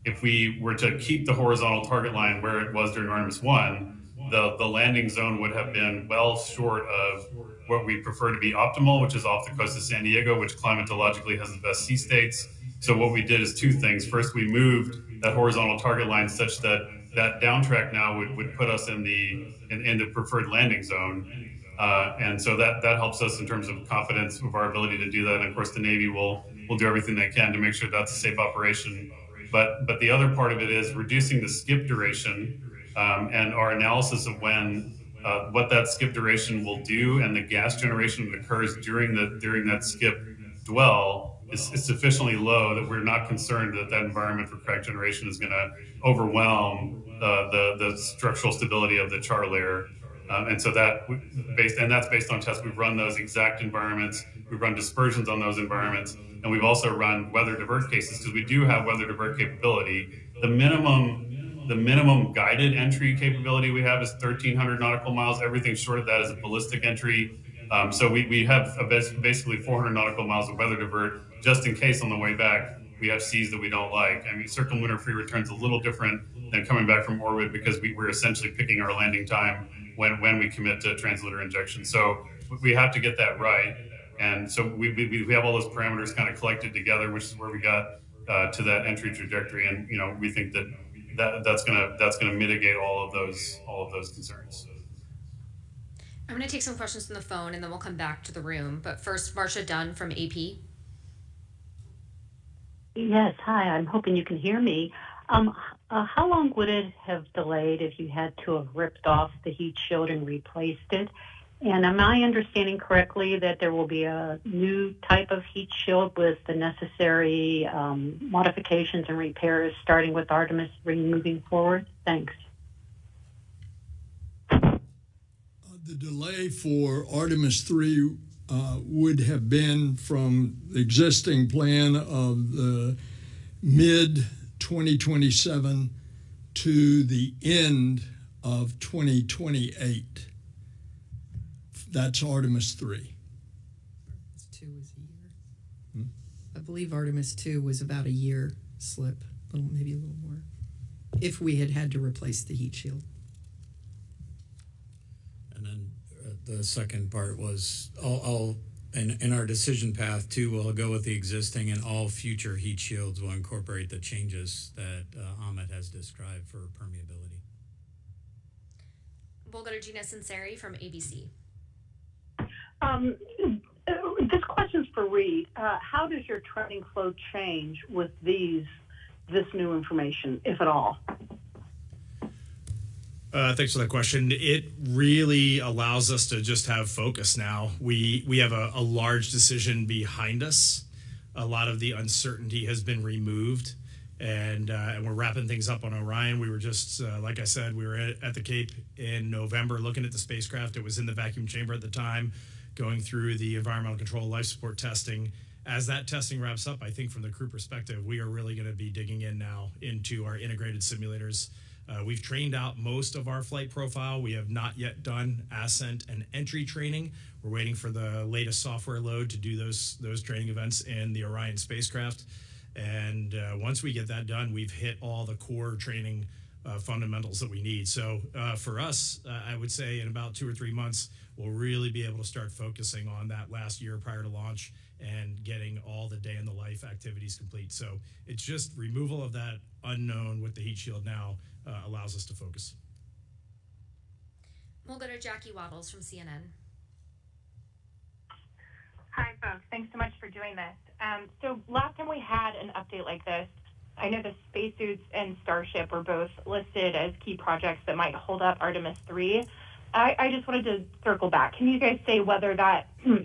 If we were to keep the horizontal target line where it was during Artemis 1, the landing zone would have been well short of what we prefer to be optimal, which is off the coast of San Diego, which climatologically has the best sea states. So what we did is two things. First, we moved that horizontal target line such that downtrack now would put us in the preferred landing zone. And so that helps us in terms of confidence of our ability to do that. And of course, the Navy will do everything they can to make sure that's a safe operation. But the other part of it is reducing the skip duration, and our analysis of what that skip duration will do and the gas generation that occurs during that skip dwell is sufficiently low that we're not concerned that that environment for crack generation is going to overwhelm the structural stability of the char layer. And so that's based on tests. We've run those exact environments. We've run dispersions on those environments, and we've also run weather divert cases because we do have weather divert capability. The minimum guided entry capability we have is 1,300 nautical miles. Everything short of that is a ballistic entry. So we have basically 400 nautical miles of weather divert just in case on the way back we have seas that we don't like. I mean, circumlunar free return's a little different than coming back from orbit because we're essentially picking our landing time when we commit to translunar injection. So we have to get that right. And so we have all those parameters kind of collected together, which is where we got to that entry trajectory. And we think that's gonna mitigate all of those concerns. I'm going to take some questions from the phone and then we'll come back to the room. But first, Marcia Dunn from AP. Yes, hi. I'm hoping you can hear me. How long would it have delayed if you had to have ripped off the heat shield and replaced it? And am I understanding correctly that there will be a new type of heat shield with the necessary modifications and repairs starting with Artemis 3 moving forward? Thanks. The delay for Artemis 3 would have been from the existing plan of the mid-2027 to the end of 2028. That's Artemis 3. Artemis 2 was a year. I believe Artemis 2 was about a year slip, maybe a little more, if we had to replace the heat shield. And then the second part was in our decision path too, we'll go with the existing, and all future heat shields will incorporate the changes that Amit has described for permeability. We'll go to Gina Sinceri from ABC. This question's for Reed. How does your training flow change with this new information, if at all? Thanks for that question. It really allows us to just have focus now. We have a large decision behind us. A lot of the uncertainty has been removed, and we're wrapping things up on Orion. We were just, like I said, we were at the Cape in November looking at the spacecraft. It was in the vacuum chamber at the time, going through the environmental control life support testing. As that testing wraps up, I think from the crew perspective, we are really going to be digging in now into our integrated simulators. We've trained out most of our flight profile. We have not yet done ascent and entry training. We're waiting for the latest software load to do those training events in the Orion spacecraft. And once we get that done, we've hit all the core training fundamentals that we need. So for us, I would say in about 2 or 3 months, we'll really be able to start focusing on that last year prior to launch and getting all the day in the life activities complete. So it's just removal of that unknown with the heat shield now allows us to focus. We'll go to Jackie Waddles from CNN. Hi, folks. Thanks so much for doing this. So last time we had an update like this, I know the spacesuits and Starship were both listed as key projects that might hold up Artemis 3. I just wanted to circle back. Can you guys say whether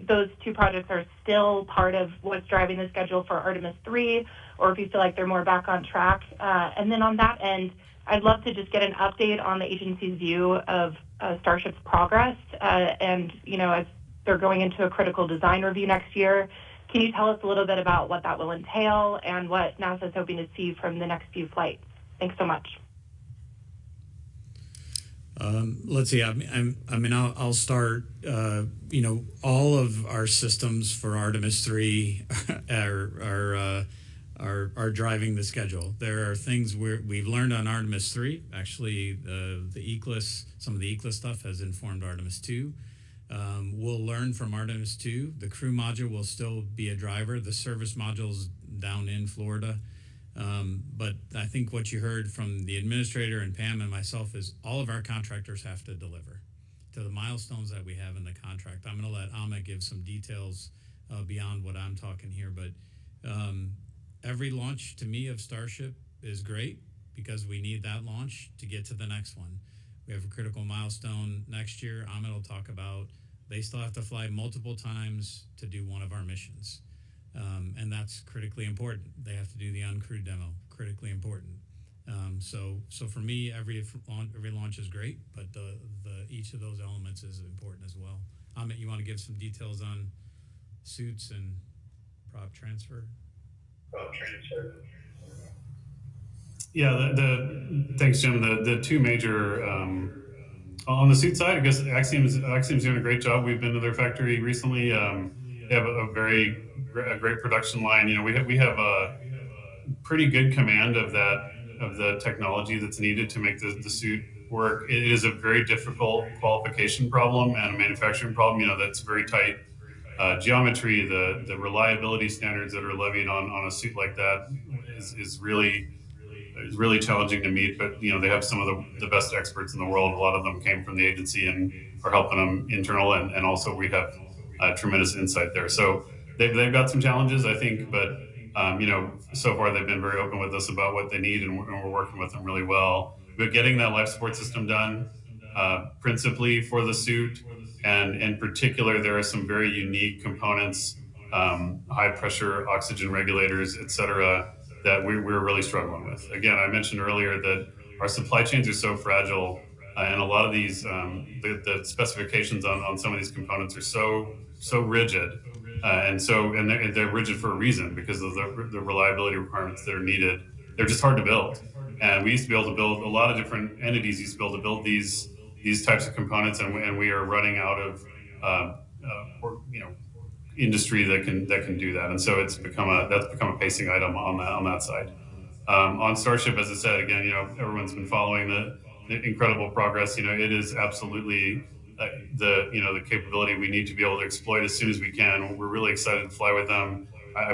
those two projects are still part of what's driving the schedule for Artemis 3, or if you feel like they're more back on track? And then on that end, I'd love to just get an update on the agency's view of Starship's progress. And, as they're going into a critical design review next year, can you tell us a little bit about what that will entail and what NASA's hoping to see from the next few flights? Thanks so much. Let's see. I'll start. All of our systems for Artemis 3 are driving the schedule. There are things we've learned on Artemis 3. Actually, the ECLIS, some of the ECLIS stuff has informed Artemis 2. We'll learn from Artemis 2. The crew module will still be a driver. The service module's down in Florida. But I think what you heard from the administrator and Pam and myself is all of our contractors have to deliver to the milestones that we have in the contract. I'm going to let Amit give some details beyond what I'm talking here. But every launch to me of Starship is great because we need that launch to get to the next one. We have a critical milestone next year. Amit will talk about they still have to fly multiple times to do one of our missions. And that's critically important. They have to do the uncrewed demo, critically important. So for me, every launch is great, but the each of those elements is important as well. Amit, you want to give some details on suits and prop transfer? Yeah, thanks, Jim. The two major on the suit side, I guess Axiom's doing a great job. We've been to their factory recently. They have a great production line. You know, we have a pretty good command of the technology that's needed to make the suit work. It is a very difficult qualification problem and a manufacturing problem. You know, that's very tight geometry. The reliability standards that are levied on a suit like that is really challenging to meet. But you know, they have some of the best experts in the world. A lot of them came from the agency and are helping them internal, and also we have tremendous insight there. So they've got some challenges, I think, but you know, so far they've been very open with us about what they need, and we're working with them really well. But getting that life support system done, principally for the suit, and in particular, there are some very unique components, high pressure oxygen regulators, et cetera, that we're really struggling with. Again, I mentioned earlier that our supply chains are so fragile, and a lot of these the specifications on some of these components are so rigid, and they're rigid for a reason, because of the reliability requirements that are needed. They're just hard to build, and we used to be able to build, a lot of different entities used to be able to build these types of components, and we are running out of industry that can do that, and so that's become a pacing item on that side. On Starship, as I said, again, you know, everyone's been following the incredible progress. You know, it is absolutely the capability we need to be able to exploit as soon as we can. We're really excited to fly with them.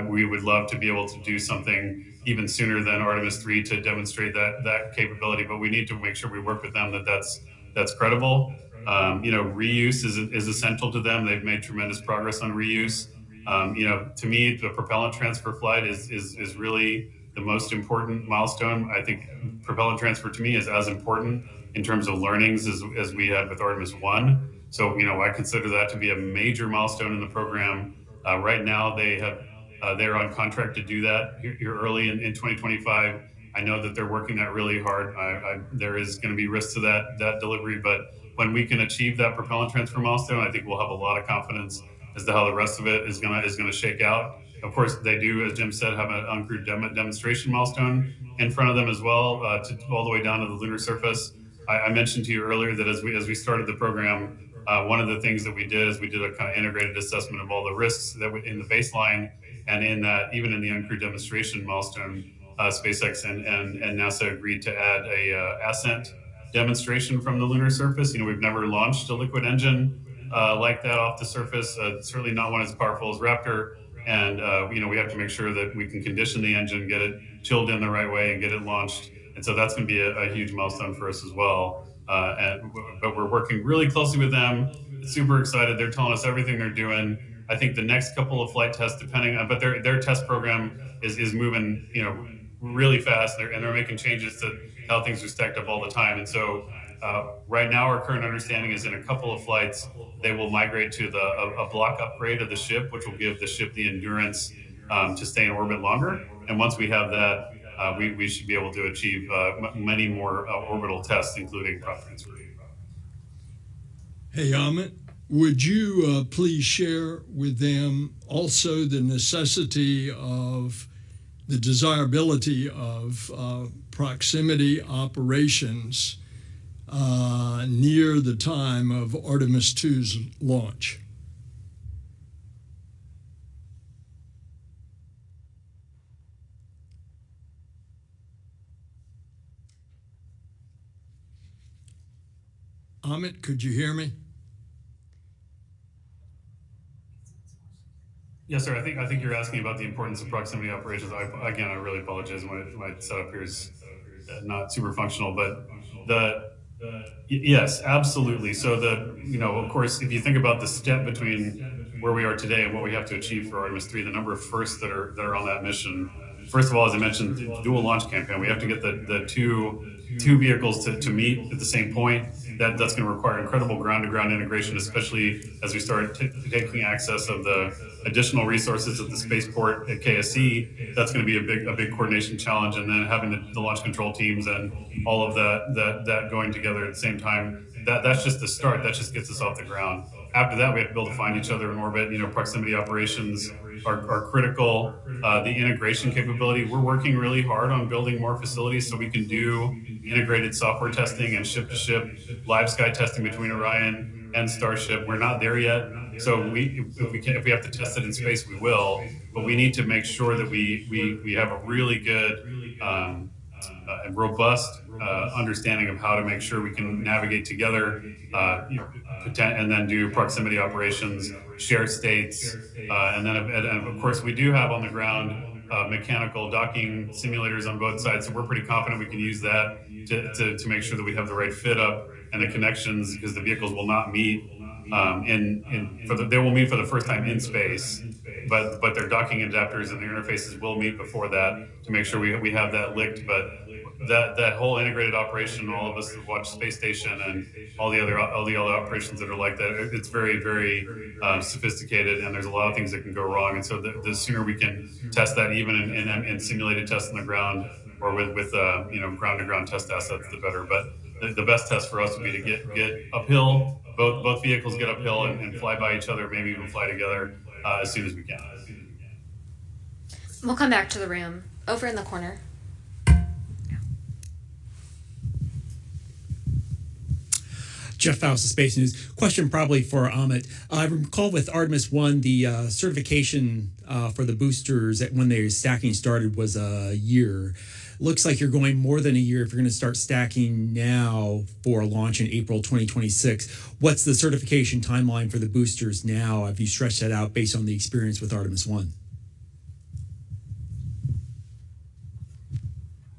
We would love to be able to do something even sooner than Artemis 3 to demonstrate that capability, but we need to make sure we work with them that's credible. Reuse is essential to them. They've made tremendous progress on reuse. To me, the propellant transfer flight is really the most important milestone. I think propellant transfer to me is as important in terms of learnings as we had with Artemis 1. So, I consider that to be a major milestone in the program. Right now, they're on contract to do that here early in 2025. I know that they're working that really hard. There is going to be risk to that delivery, but when we can achieve that propellant transfer milestone, I think we'll have a lot of confidence as to how the rest of it is going to shake out. Of course, they do, as Jim said, have an uncrewed demonstration milestone in front of them as well, to all the way down to the lunar surface. I mentioned to you earlier that as we started the program, one of the things that we did is we did a kind of integrated assessment of all the risks that in the baseline, and in that, even in the uncrewed demonstration milestone, SpaceX and NASA agreed to add a ascent demonstration from the lunar surface. We've never launched a liquid engine like that off the surface, certainly not one as powerful as Raptor. And, we have to make sure that we can condition the engine, get it chilled in the right way, and get it launched. And so that's going to be a huge milestone for us as well. But we're working really closely with them. Super excited. They're telling us everything they're doing. I think the next couple of flight tests, but their test program is moving, really fast. They're making changes to how things are stacked up all the time. And so right now, our current understanding is in a couple of flights, they will migrate to a block upgrade of the ship, which will give the ship the endurance to stay in orbit longer. And once we have that, we should be able to achieve many more orbital tests, including prop transfer. Hey, Amit, would you please share with them also the necessity of the desirability of proximity operations near the time of Artemis 2's launch? Amit, could you hear me? Yes, sir. I think you're asking about the importance of proximity operations. I really apologize. My setup here is not super functional, but yes, absolutely. So of course, if you think about the step between where we are today and what we have to achieve for Artemis 3, the number of firsts that are on that mission first of all, as I mentioned, the dual launch campaign. We have to get the two vehicles to meet at the same point. That's going to require incredible ground-to-ground integration, especially as we start taking access of the additional resources at the spaceport at KSC. That's going to be a big coordination challenge, and then having the launch control teams and all of that going together at the same time. That's just the start. That just gets us off the ground. After that, we have to be able to find each other in orbit. Proximity operations are critical. The integration capability. We're working really hard on building more facilities so we can do integrated software testing and ship-to-ship live sky testing between Orion and Starship. We're not there yet, so if we have to test it in space, we will. But we need to make sure that we have a really good and robust understanding of how to make sure we can navigate together, and then do proximity operations, share states, and then of course we do have on the ground mechanical docking simulators on both sides, so we're pretty confident we can use that to make sure that we have the right fit up and the connections, because the vehicles will not meet they will meet for the first time in space, but their docking adapters and their interfaces will meet before that to make sure we have that licked. But that whole integrated operation, all of us that watch Space Station and all the other operations that are like that, it's very, very sophisticated, and there's a lot of things that can go wrong. And so the sooner we can test that, even in simulated tests on the ground or with ground-to-ground test assets, the better. But the best test for us would be to get uphill. Both vehicles get uphill and fly by each other, maybe even fly together as soon as we can. We'll come back to the room over in the corner. Jeff Faust of Space News. Question probably for Amit. I recall with Artemis 1, the certification for the boosters when their stacking started was a year. Looks like you're going more than a year if you're going to start stacking now for a launch in April 2026. What's the certification timeline for the boosters now? Have you stretched that out based on the experience with Artemis 1?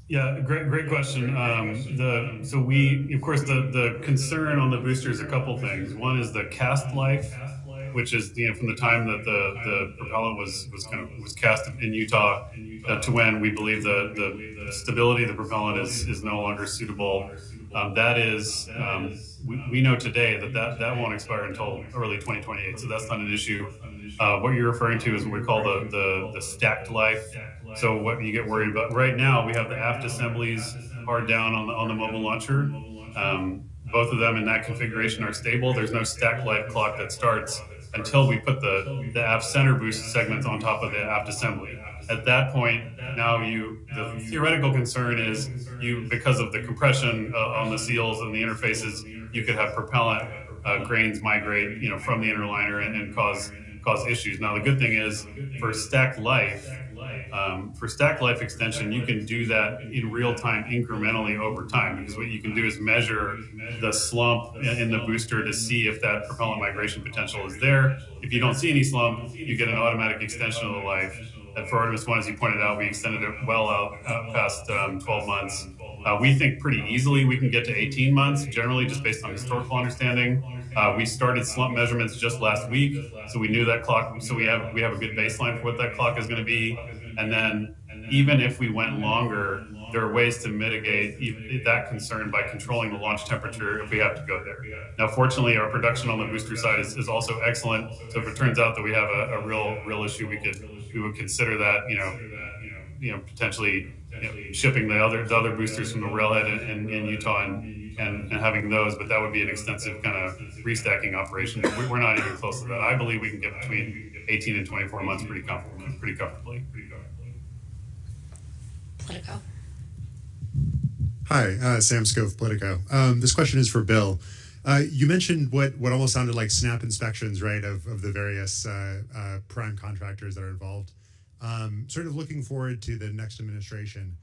Yeah, great question. So we, of course, the concern on the booster is a couple things. One is the cast life, which is from the time that the propellant was cast in Utah to when we believe the stability of the propellant is no longer suitable. That is, we know today that won't expire until early 2028, so that's not an issue. What you're referring to is what we call the stacked life. So what you get worried about right now, we have the aft assemblies hard down on the mobile launcher. Both of them in that configuration are stable. There's no stacked life clock that starts until we put the aft center boost segments on top of the aft assembly. At that point, now the theoretical concern is because of the compression on the seals and the interfaces, you could have propellant grains migrate from the inner liner and cause issues. Now the good thing is for stacked life extension, you can do that in real time incrementally over time, because what you can do is measure the slump in the booster to see if that propellant migration potential is there. If you don't see any slump, you get an automatic extension of the life. And for Artemis 1, as you pointed out, we extended it well out past 12 months. We think pretty easily we can get to 18 months, generally just based on historical understanding. We started slump measurements just last week, so we knew that clock. So we have a good baseline for what that clock is going to be. And then even if we went longer, there are ways to mitigate that concern by controlling the launch temperature if we have to go there. Now, fortunately, our production on the booster side is also excellent. So if it turns out that we have a real issue, we would consider that potentially shipping the other boosters from the railhead in Utah and having those, but that would be an extensive kind of restacking operation. We're not even close to that. I believe we can get between 18 and 24 months pretty comfortably. Politico. Hi, Sam Scove, Politico. This question is for Bill. You mentioned what almost sounded like snap inspections, right, of the various prime contractors that are involved. Sort of looking forward to the next administration.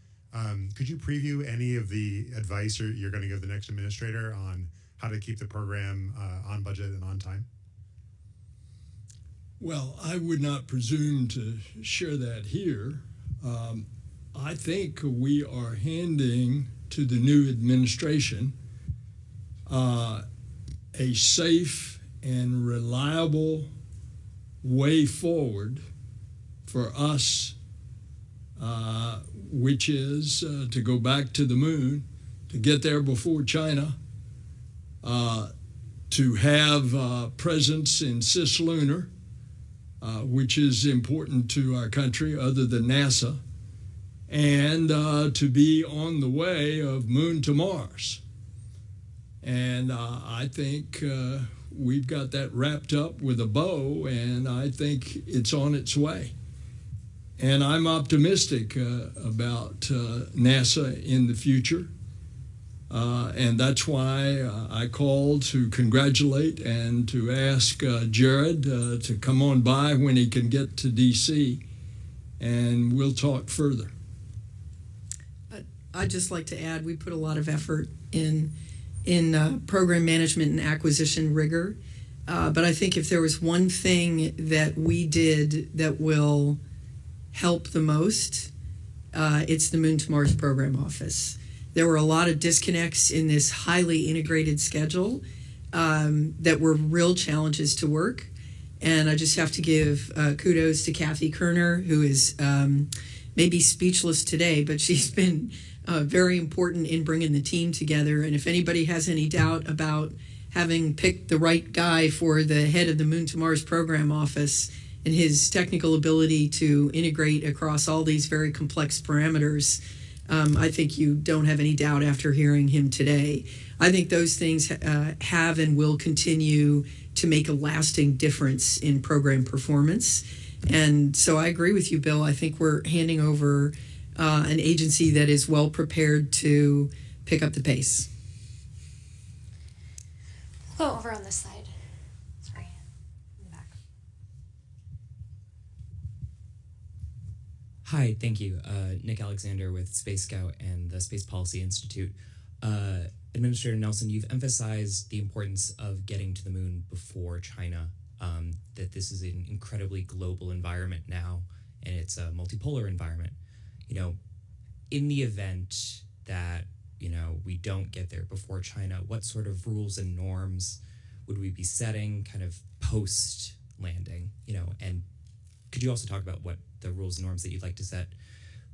Could you preview any of the advice you're going to give the next administrator on how to keep the program on budget and on time? Well, I would not presume to share that here. I think we are handing to the new administration a safe and reliable way forward for us which is to go back to the moon, to get there before China, to have presence in cislunar, which is important to our country other than NASA, and to be on the way of Moon to Mars. And I think we've got that wrapped up with a bow, and I think it's on its way. And I'm optimistic about NASA in the future. And that's why I called to congratulate and to ask Jared to come on by when he can get to D.C., and we'll talk further. I'd just like to add, we put a lot of effort in program management and acquisition rigor. But I think if there was one thing that we did that will help the most, it's the Moon to Mars Program Office. There were a lot of disconnects in this highly integrated schedule that were real challenges to work. And I just have to give kudos to Kathy Kerner, who is maybe speechless today, but she's been very important in bringing the team together. And if anybody has any doubt about having picked the right guy for the head of the Moon to Mars Program Office and his technical ability to integrate across all these very complex parameters, I think you don't have any doubt after hearing him today. I think those things have and will continue to make a lasting difference in program performance. And so I agree with you, Bill. I think we're handing over an agency that is well prepared to pick up the pace. Go over on this side. Sorry, in the back. Hi, thank you. Nick Alexander with Space Scout and the Space Policy Institute. Administrator Nelson, you've emphasized the importance of getting to the moon before China, that this is an incredibly global environment now, and it's a multipolar environment. In the event that, we don't get there before China, what sort of rules and norms would we be setting kind of post-landing, and could you also talk about what the rules and norms that you'd like to set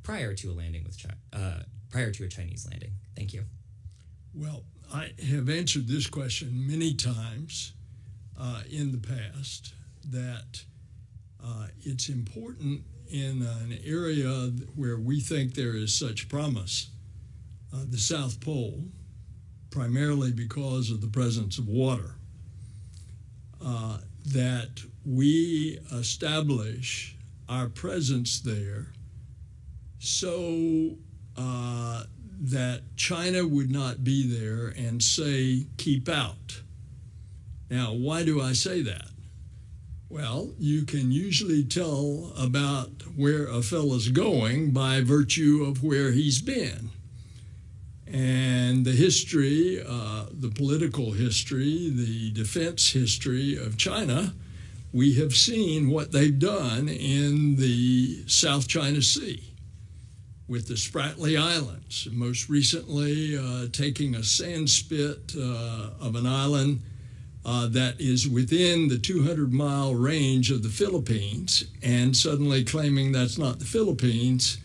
prior to a landing with prior to a Chinese landing? Thank you. Well, I have answered this question many times in the past, that it's important in an area where we think there is such promise, the South Pole, primarily because of the presence of water, that we establish our presence there so that China would not be there and say, keep out. Now, why do I say that? Well, you can usually tell about where a fella's going by virtue of where he's been. And the history, the political history, the defense history of China, we have seen what they've done in the South China Sea with the Spratly Islands, most recently taking a sand spit of an island that is within the 200-mile range of the Philippines, and suddenly claiming that's not the Philippines,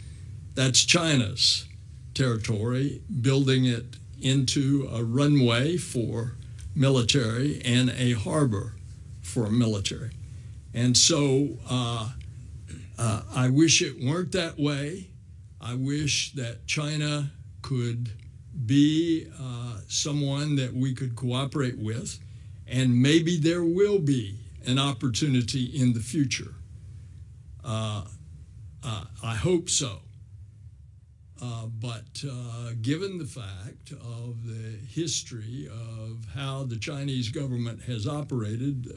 that's China's territory, building it into a runway for military and a harbor for military. And so I wish it weren't that way. I wish that China could be someone that we could cooperate with, and maybe there will be an opportunity in the future. I hope so. But given the fact of the history of how the Chinese government has operated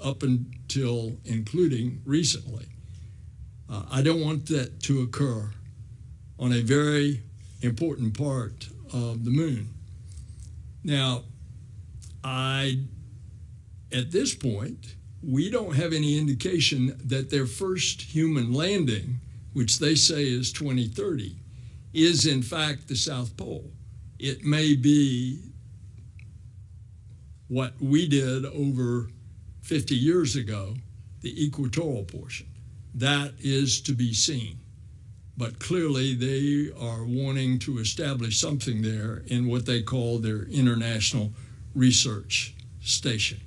up until including recently, I don't want that to occur on a very important part of the moon. Now, at this point, we don't have any indication that their first human landing, which they say is 2030, is in fact the South Pole. It may be what we did over 50 years ago, the equatorial portion. That is to be seen. but clearly they are wanting to establish something there in what they call their International Research Station.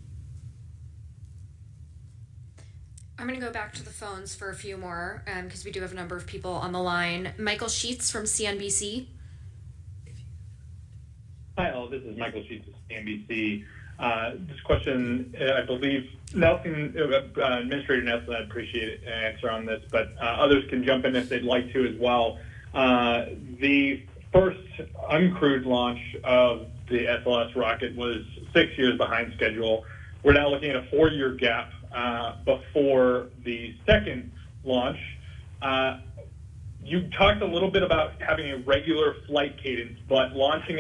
I'm going to go back to the phones for a few more because we do have a number of people on the line. Michael Sheets from CNBC. Hi, all. This is Michael Sheets of CNBC. This question, I believe, Nelson, Administrator Nelson, I'd appreciate an answer on this, but others can jump in if they'd like to as well. The first uncrewed launch of the SLS rocket was 6 years behind schedule. We're now looking at a 4-year gap before the second launch. You talked a little bit about having a regular flight cadence, but launching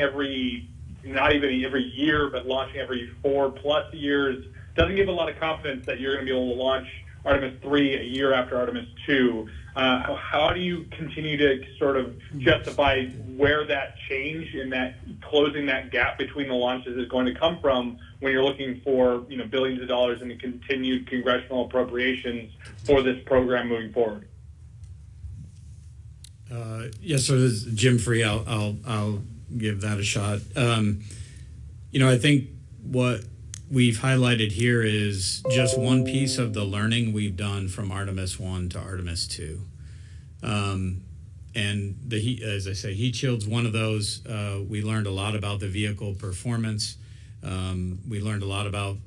not even every year, but launching every 4+ years doesn't give a lot of confidence that you're going to be able to launch Artemis 3 a year after Artemis 2. How do you continue to sort of justify where that change in that closing that gap between the launches is going to come from when you're looking for billions of dollars in the continued congressional appropriations for this program moving forward? Yes, so this is Jim Free. I'll give that a shot. I think what we've highlighted here is just one piece of the learning we've done from Artemis 1 to Artemis 2. And the heat, as I say, heat shield's one of those. We learned a lot about the vehicle performance. We learned a lot about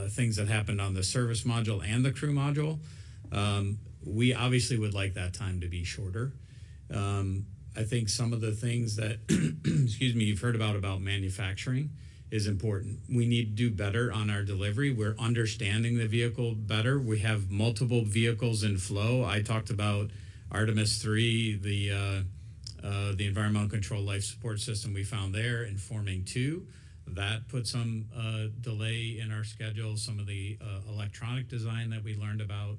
things that happened on the service module and the crew module. We obviously would like that time to be shorter. I think some of the things that, you've heard about manufacturing is important. We need to do better on our delivery. We're understanding the vehicle better. We have multiple vehicles in flow. I talked about Artemis 3, the environmental control life support system we found there, informing 2. That put some delay in our schedule, some of the electronic design that we learned about.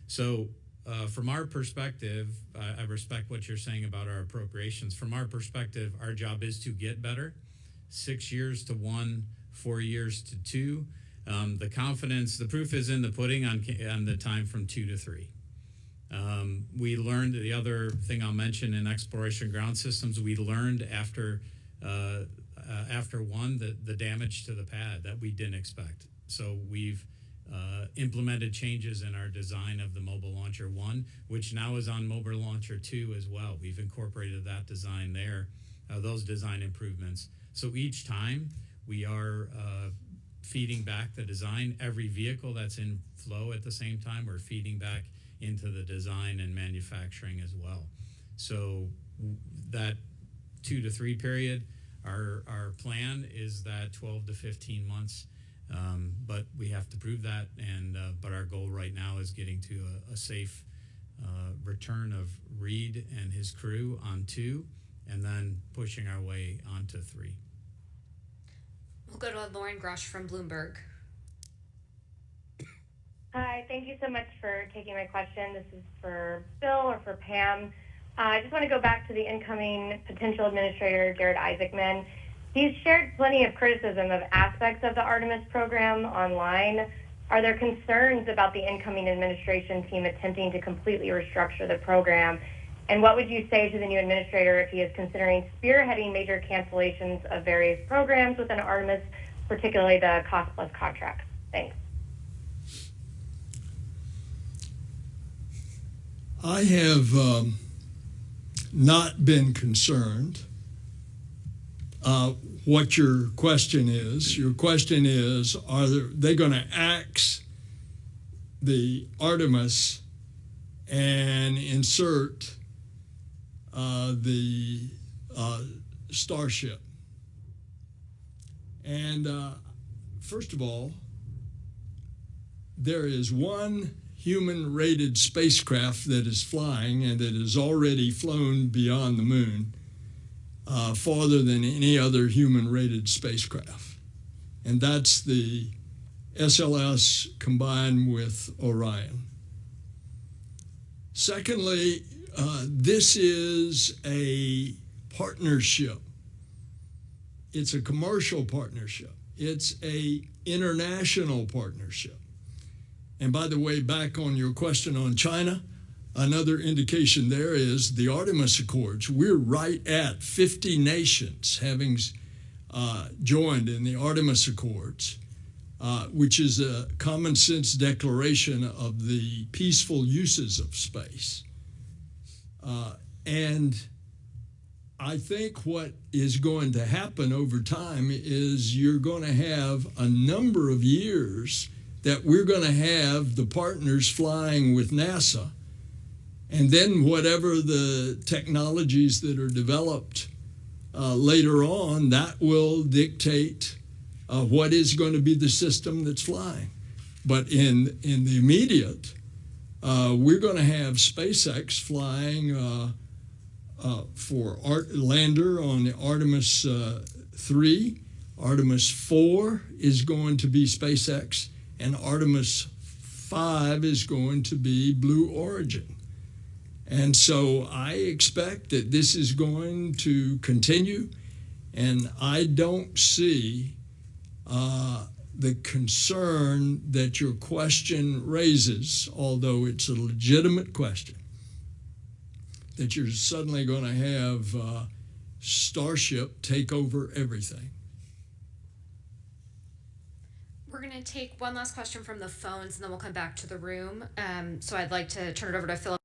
So from our perspective, I respect what you're saying about our appropriations. From our perspective, our job is to get better. 6 years to 1, 4 years to 2. The confidence, the proof is in the pudding on the time from 2 to 3. We learned the other thing I'll mention in exploration ground systems. We learned after 1 the damage to the pad that we didn't expect. So we've implemented changes in our design of the Mobile Launcher 1, which now is on Mobile Launcher 2 as well. We've incorporated that design there, those design improvements. So each time we are feeding back the design. Every vehicle that's in flow at the same time, we're feeding back into the design and manufacturing as well. So that 2 to 3 period, our plan is that 12 to 15 months. But we have to prove that, but our goal right now is getting to a safe return of Reed and his crew on 2, and then pushing our way onto 3. We'll go to Lauren Grush from Bloomberg. Hi, thank you so much for taking my question. This is for Bill or for Pam. I just want to go back to the incoming potential administrator, Jared Isaacman. He's shared plenty of criticism of aspects of the Artemis program online. Are there concerns about the incoming administration team attempting to completely restructure the program? And what would you say to the new administrator if he is considering spearheading major cancellations of various programs within Artemis, particularly the cost-plus contracts? Thanks. I have not been concerned. What your question is are they going to axe the Artemis and insert the Starship? And first of all, there is one human-rated spacecraft that is flying and that has already flown beyond the moon farther than any other human-rated spacecraft. And that's the SLS combined with Orion. Secondly, this is a partnership. It's a commercial partnership. It's an international partnership. And by the way, back on your question on China, another indication there is the Artemis Accords. We're right at 50 nations having joined in the Artemis Accords, which is a common sense declaration of the peaceful uses of space. And I think what is going to happen over time is you're going to have a number of years that we're going to have the partners flying with NASA. And then whatever the technologies that are developed later on, that will dictate what is going to be the system that's flying. But in the immediate, we're going to have SpaceX flying for lander on the Artemis 3. Artemis 4 is going to be SpaceX, and Artemis 5 is going to be Blue Origin. And so I expect that this is going to continue, and I don't see the concern that your question raises, although it's a legitimate question, that you're suddenly going to have Starship take over everything. We're going to take one last question from the phones, and then we'll come back to the room. So I'd like to turn it over to Philip